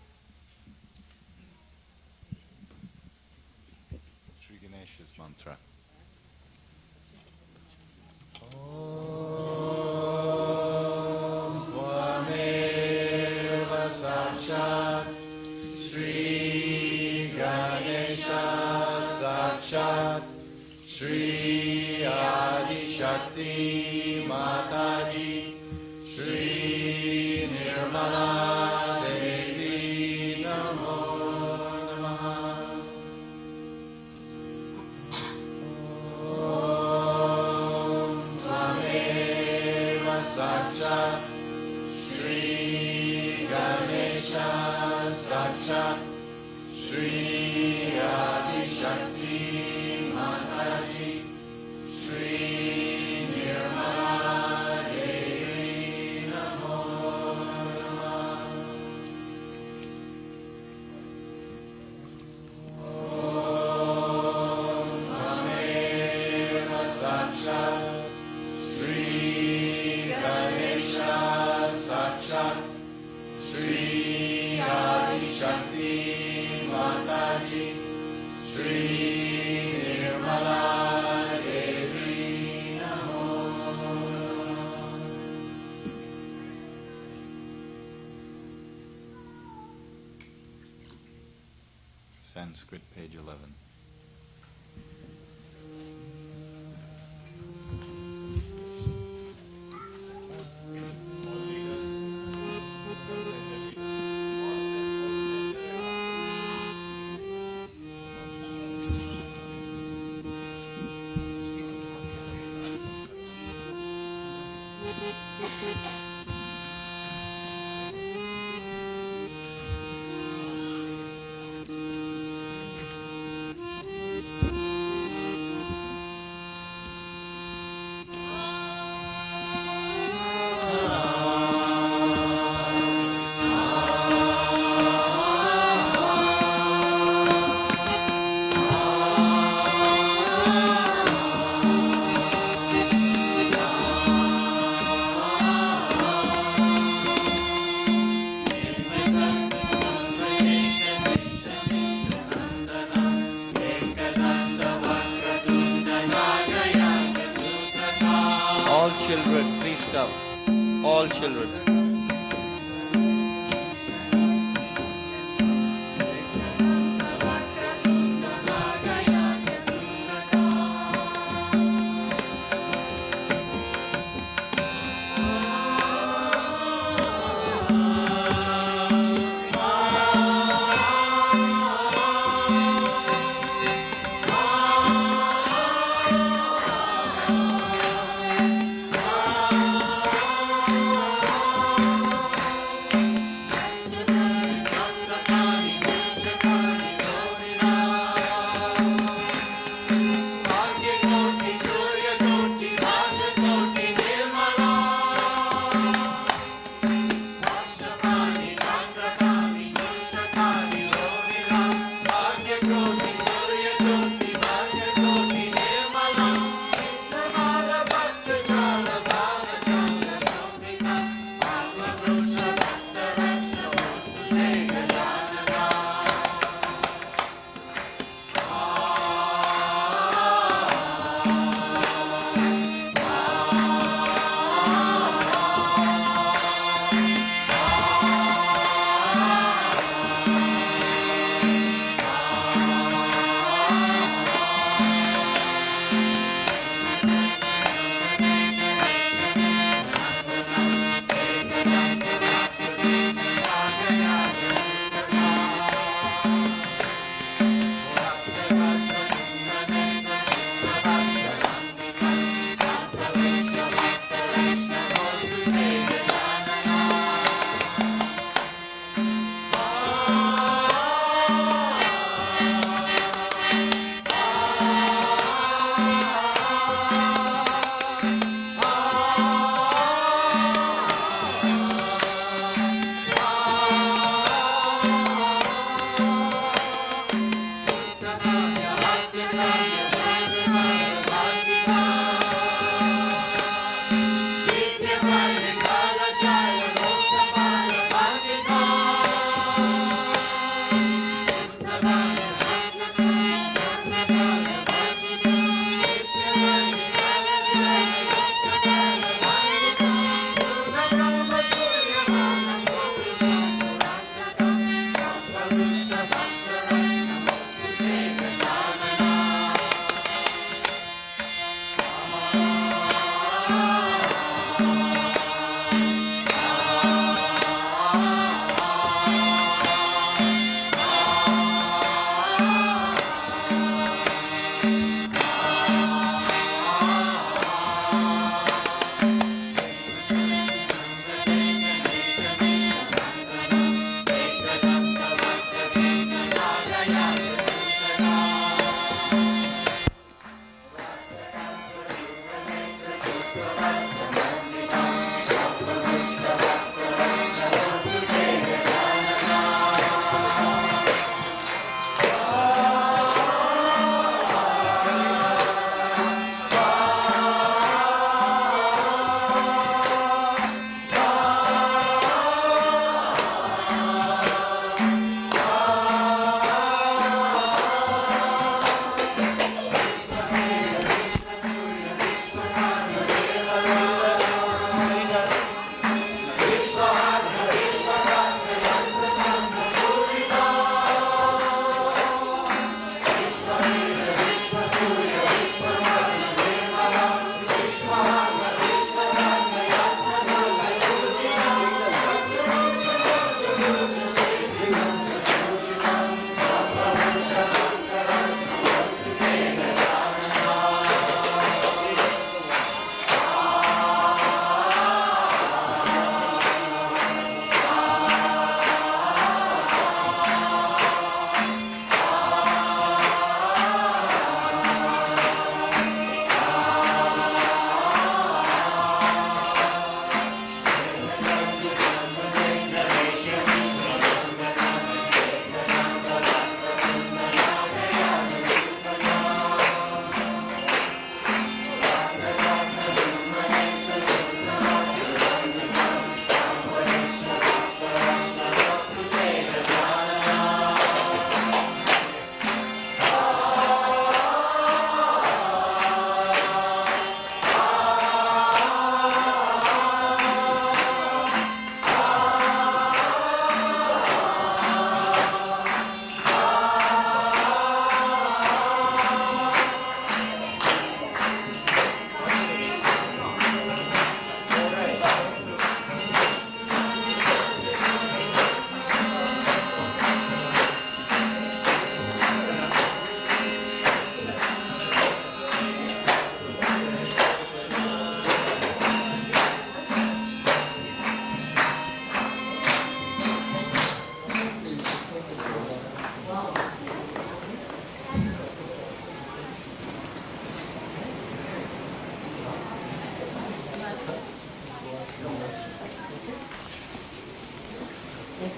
[SPEAKER 3] Sri Ganesha's mantra. Sakshat Sri Ganesha Sakshat Sri Adi Shakti Mataji Sri Nirmala Devi Namo Namaha Om Tvameva Sakshat Sri Ganesha Sakshat Sri Adi Shakti Mataji Sri Nirmala Devi Namo Namaha Om Tvameva Sakshat Sri Ganesha Sakshat Sri Adi Shakti Mataji Sri Nirmala Devi Namo Namaha Sanskrit, page 11.
[SPEAKER 6] All children, please come. All children.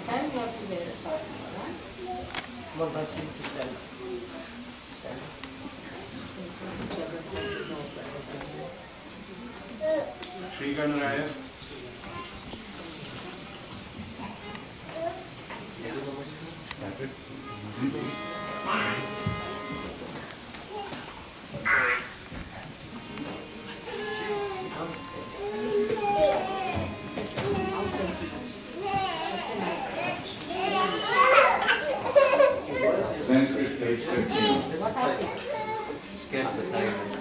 [SPEAKER 5] Stand up to the other side, right? What about you to stand? Stand.
[SPEAKER 3] Sri Ganaraya. Sanskrit page 15.
[SPEAKER 6] Sketch बताइए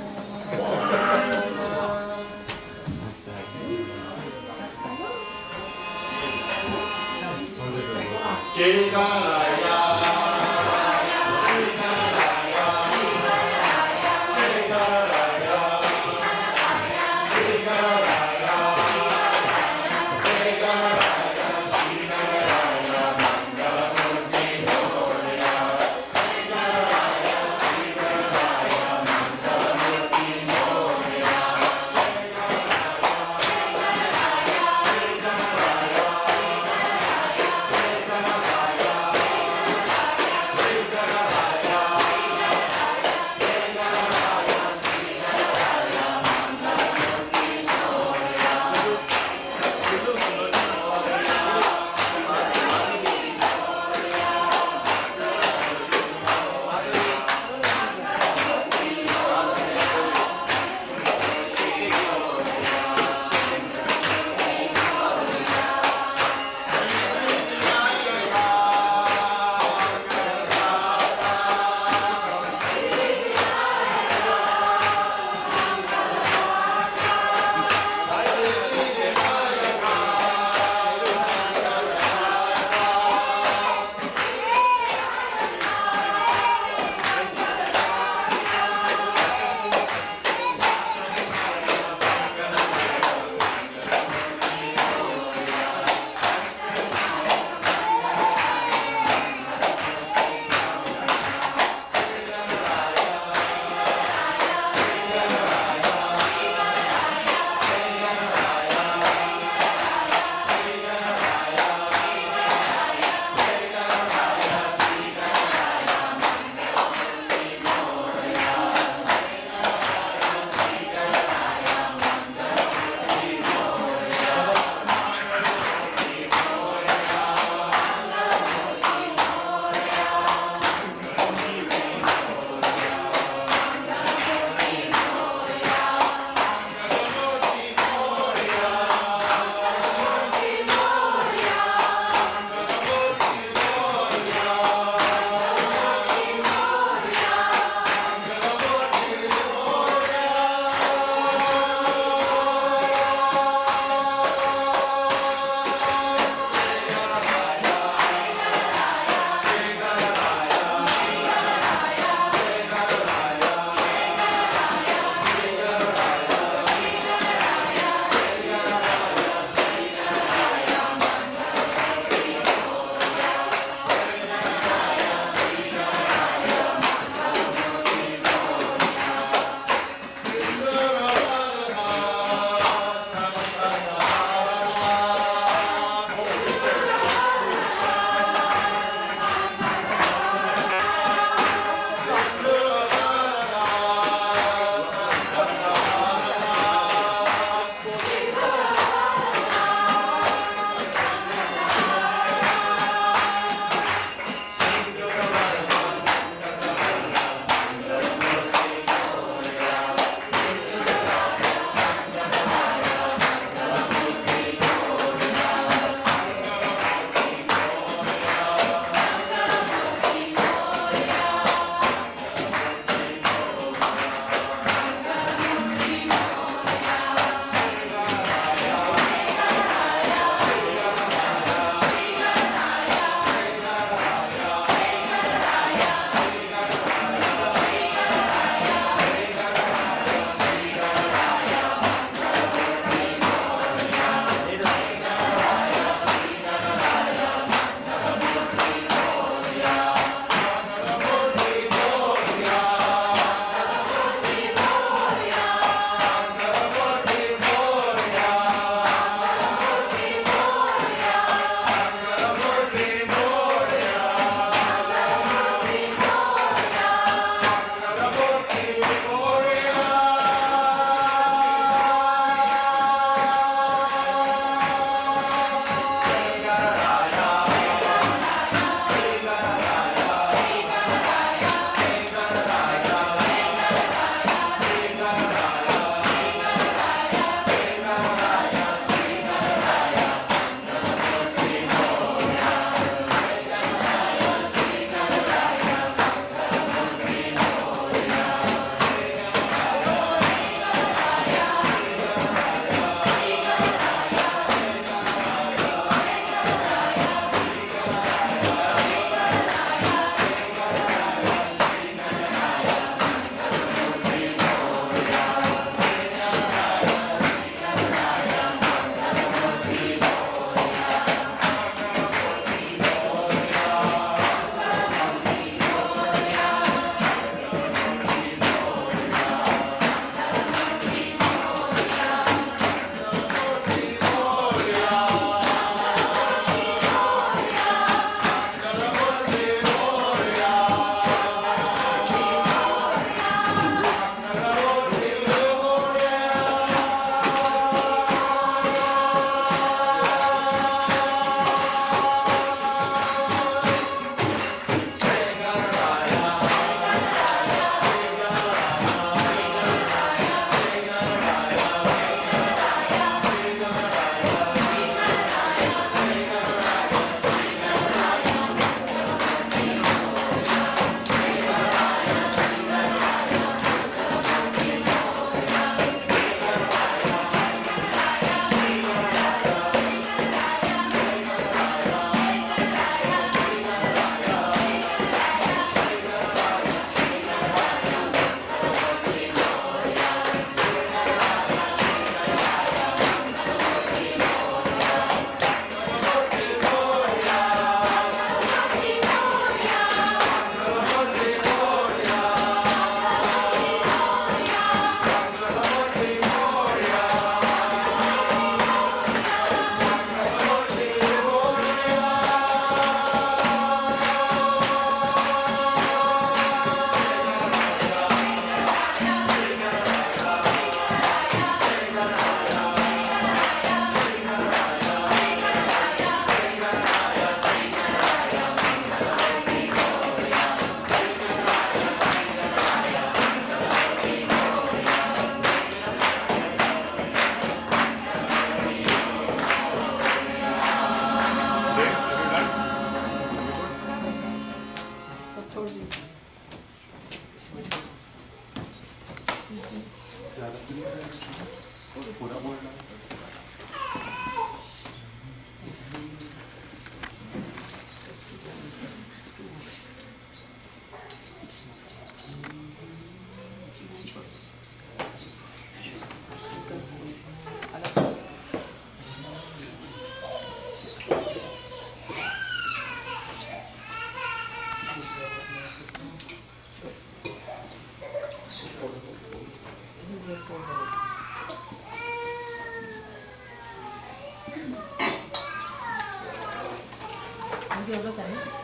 [SPEAKER 5] एवढंच आहे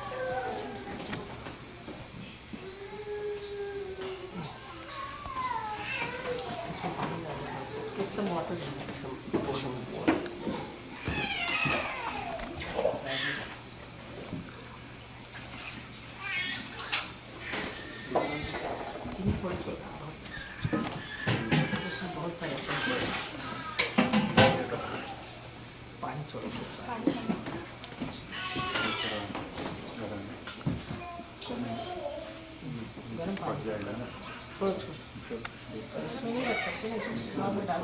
[SPEAKER 5] Get some water. चीनी थोड़ी सी उसमें बहुत सारे पानी छोड़ो गरम पानी थोड़ा इसमें नहीं रख सकते ना इसमें में डाल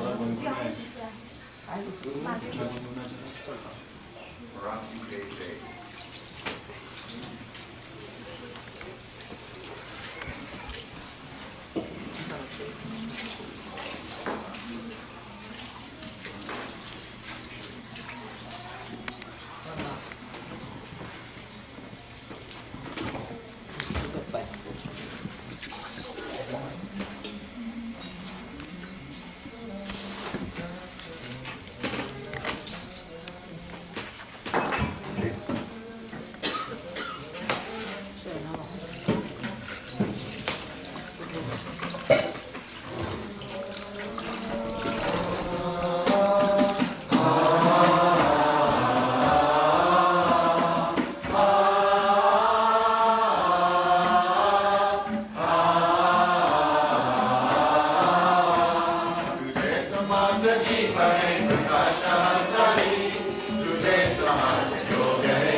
[SPEAKER 3] Mata Jiva Prakash Antari, Today Samaj Yoga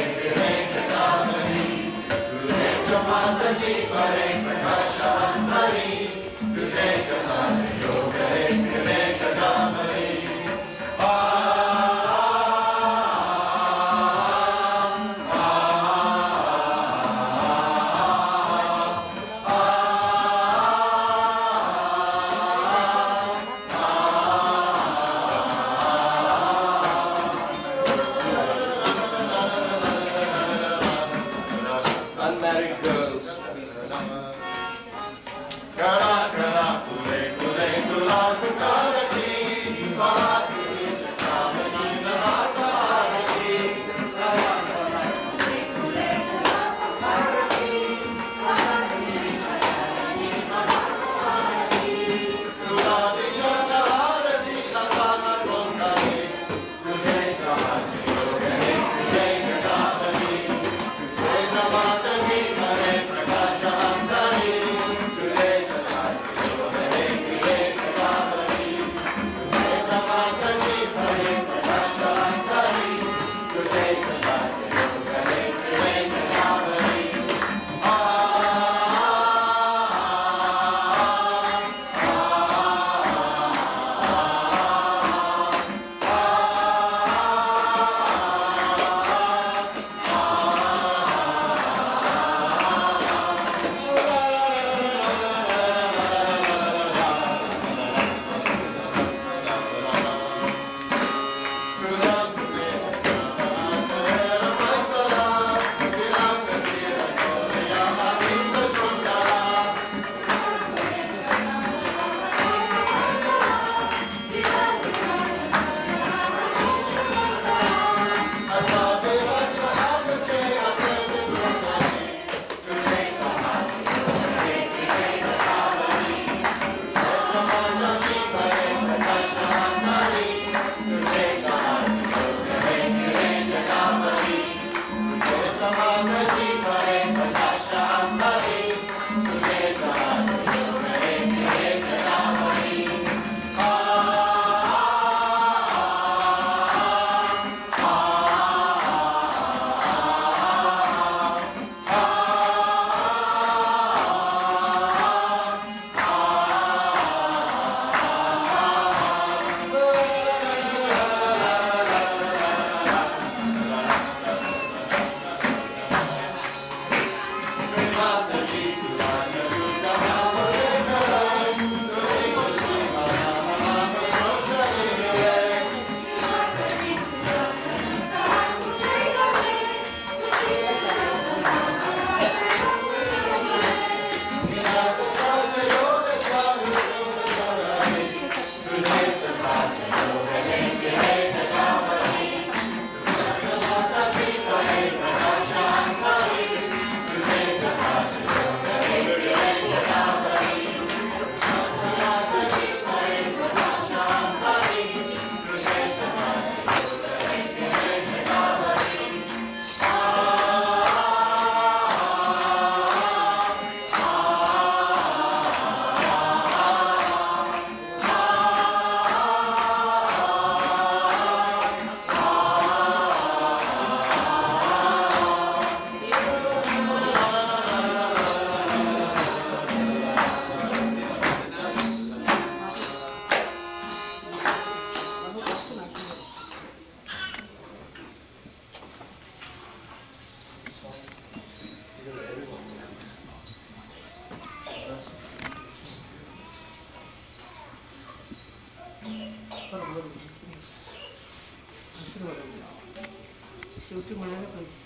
[SPEAKER 5] शेवटी म्हणायला पाहिजे.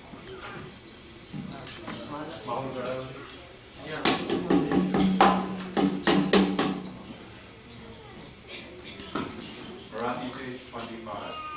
[SPEAKER 3] Marathi page 25.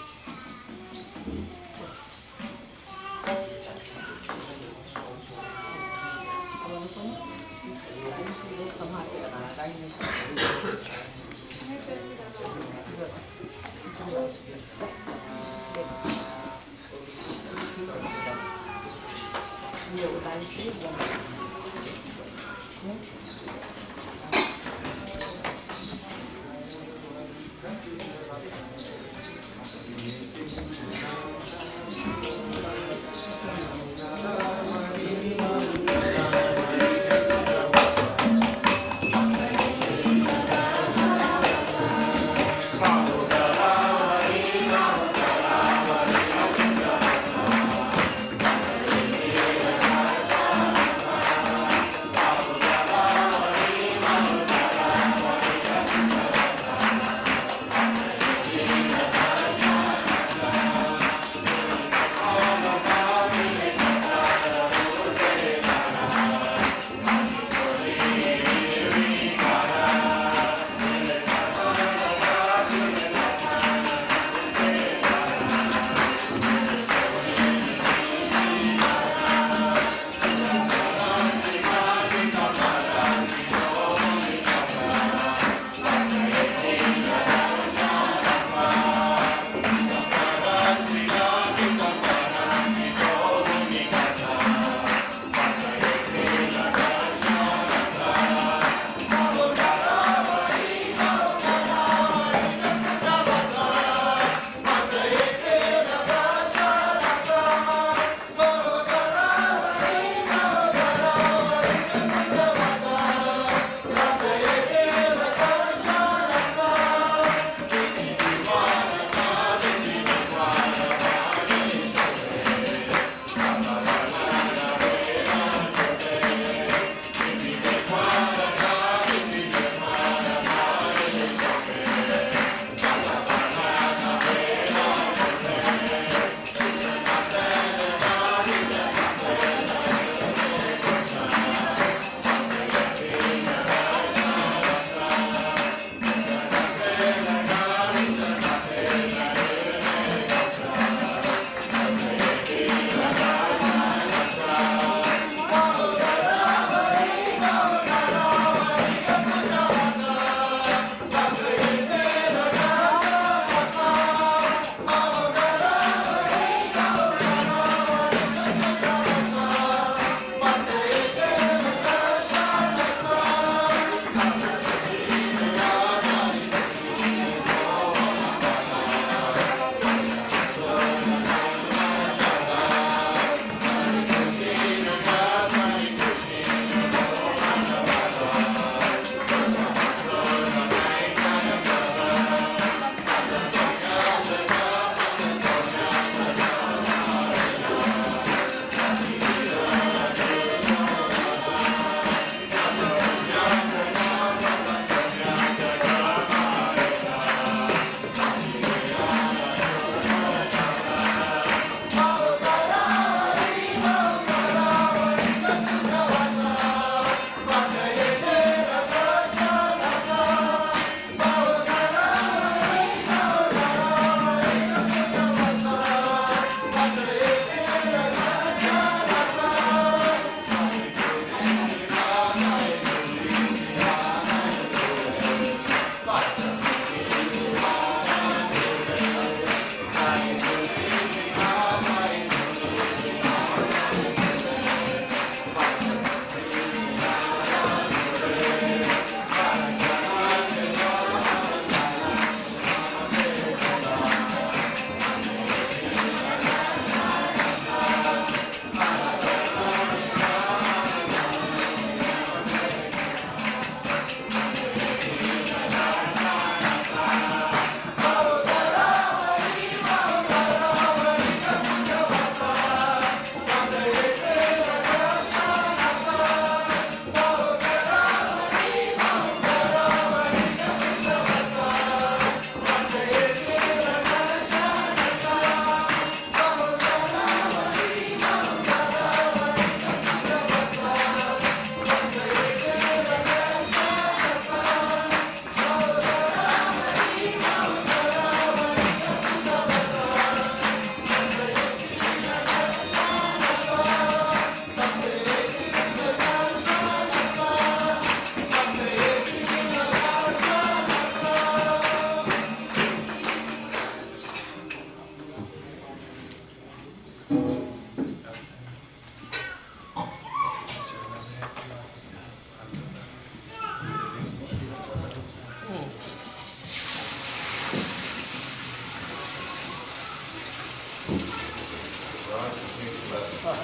[SPEAKER 5] Ready?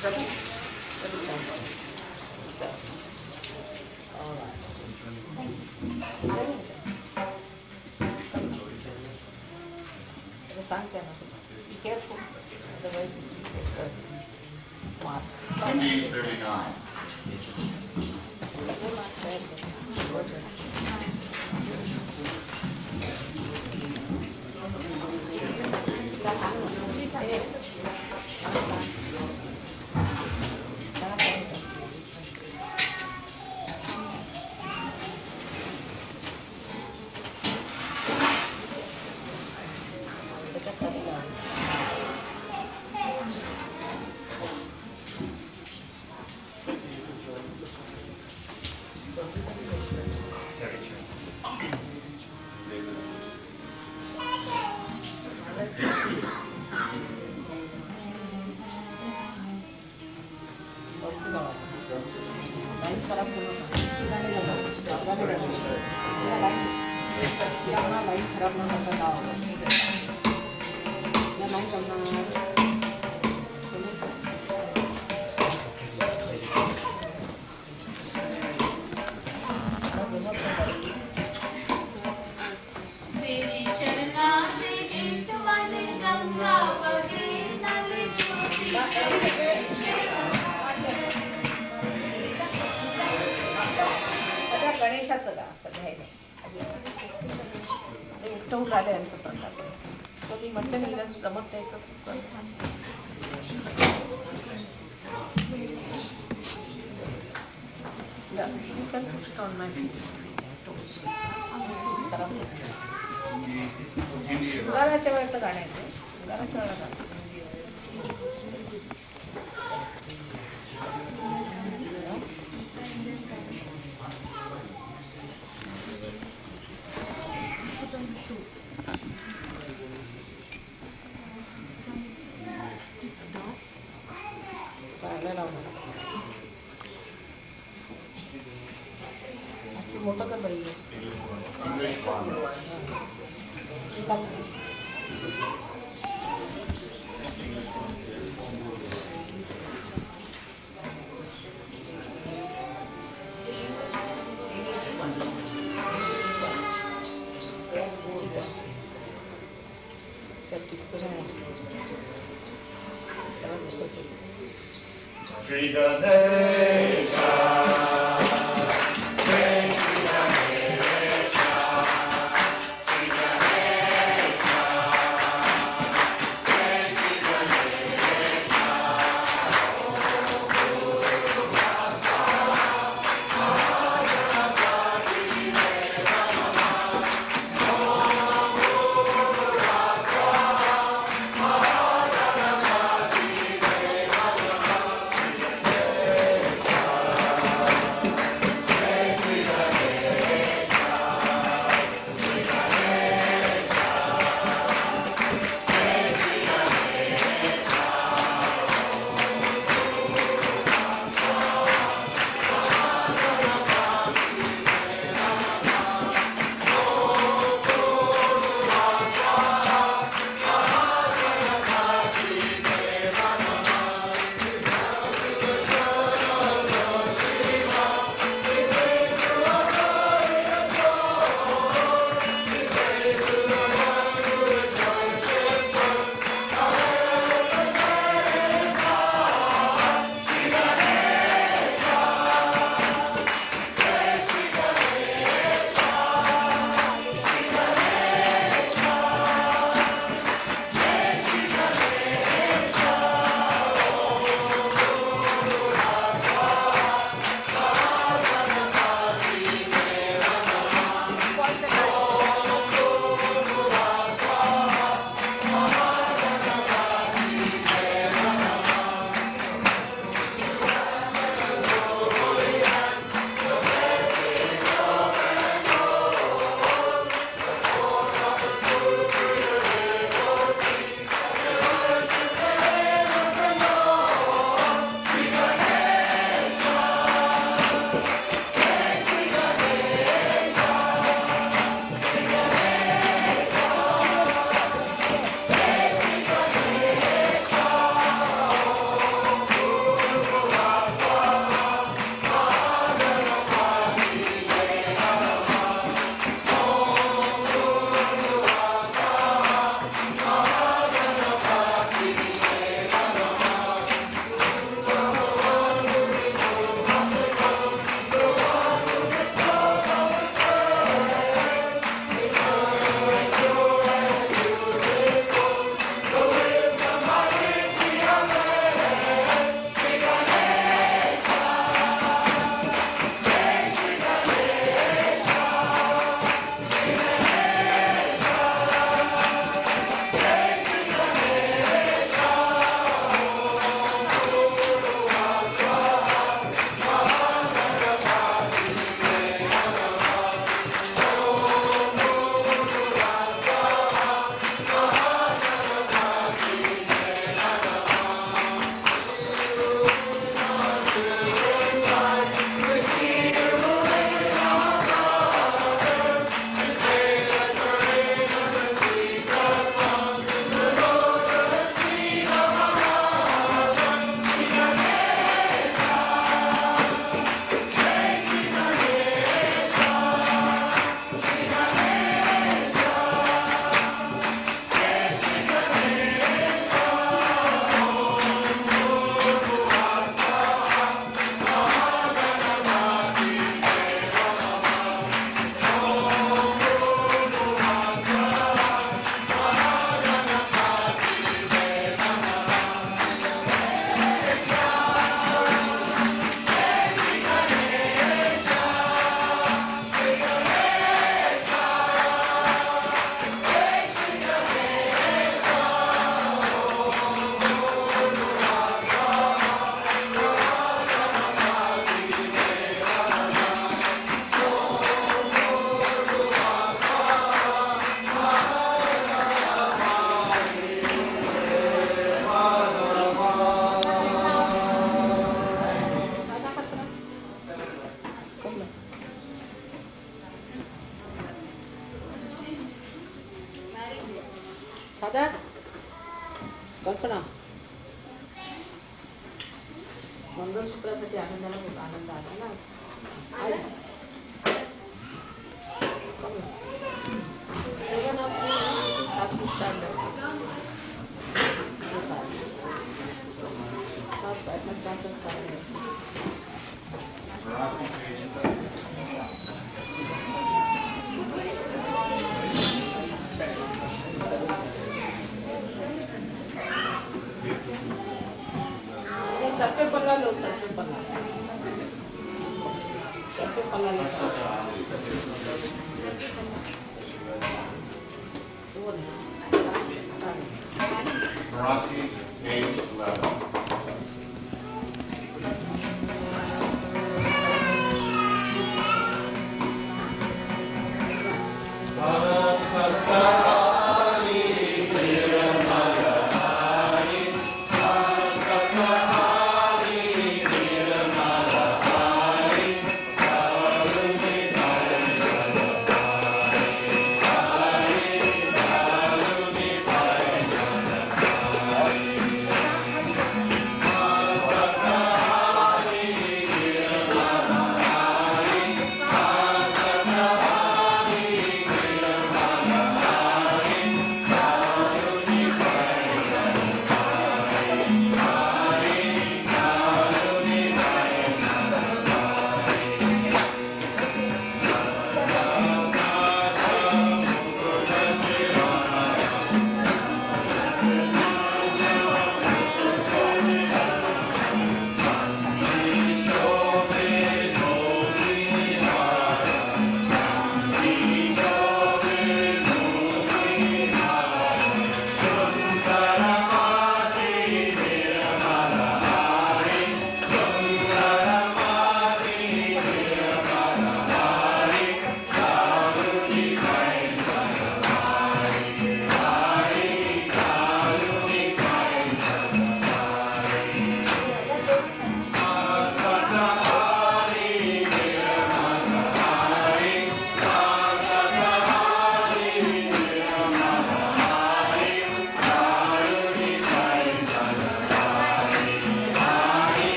[SPEAKER 5] Ready, time. All right. The sun cannot. Be careful, otherwise this will get mark.
[SPEAKER 3] Indeed, 39.
[SPEAKER 5] गणेशाचं का सध्या हे विठ्ठल राहिले यांचं प्रकार तो मी म्हटलं नाही जमत नाही उगाराच्या वेळेचं गाणं आहे ते उगाराच्या वेळेला गाणं मोठं कर बाई
[SPEAKER 3] Shri Ganesha.
[SPEAKER 5] मंगळसूत्रासाठी आनंदाला खूप आनंद आला ना. सेवन ऑफ हाती स्टँडर्ड 7 बैठक चाहते सारे सर पे पल्ला लो, सर पे पल्ला लो.
[SPEAKER 8] Marathi, page 11.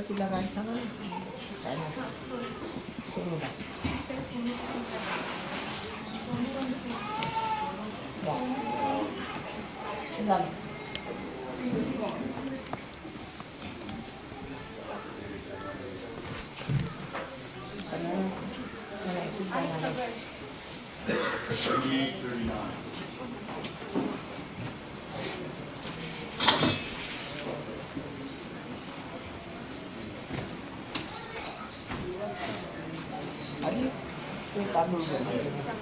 [SPEAKER 5] मेणबत्ती लगायचा ना काय नाही सोनू बाई झालं अरे ते तांदूळ घ्यायचे.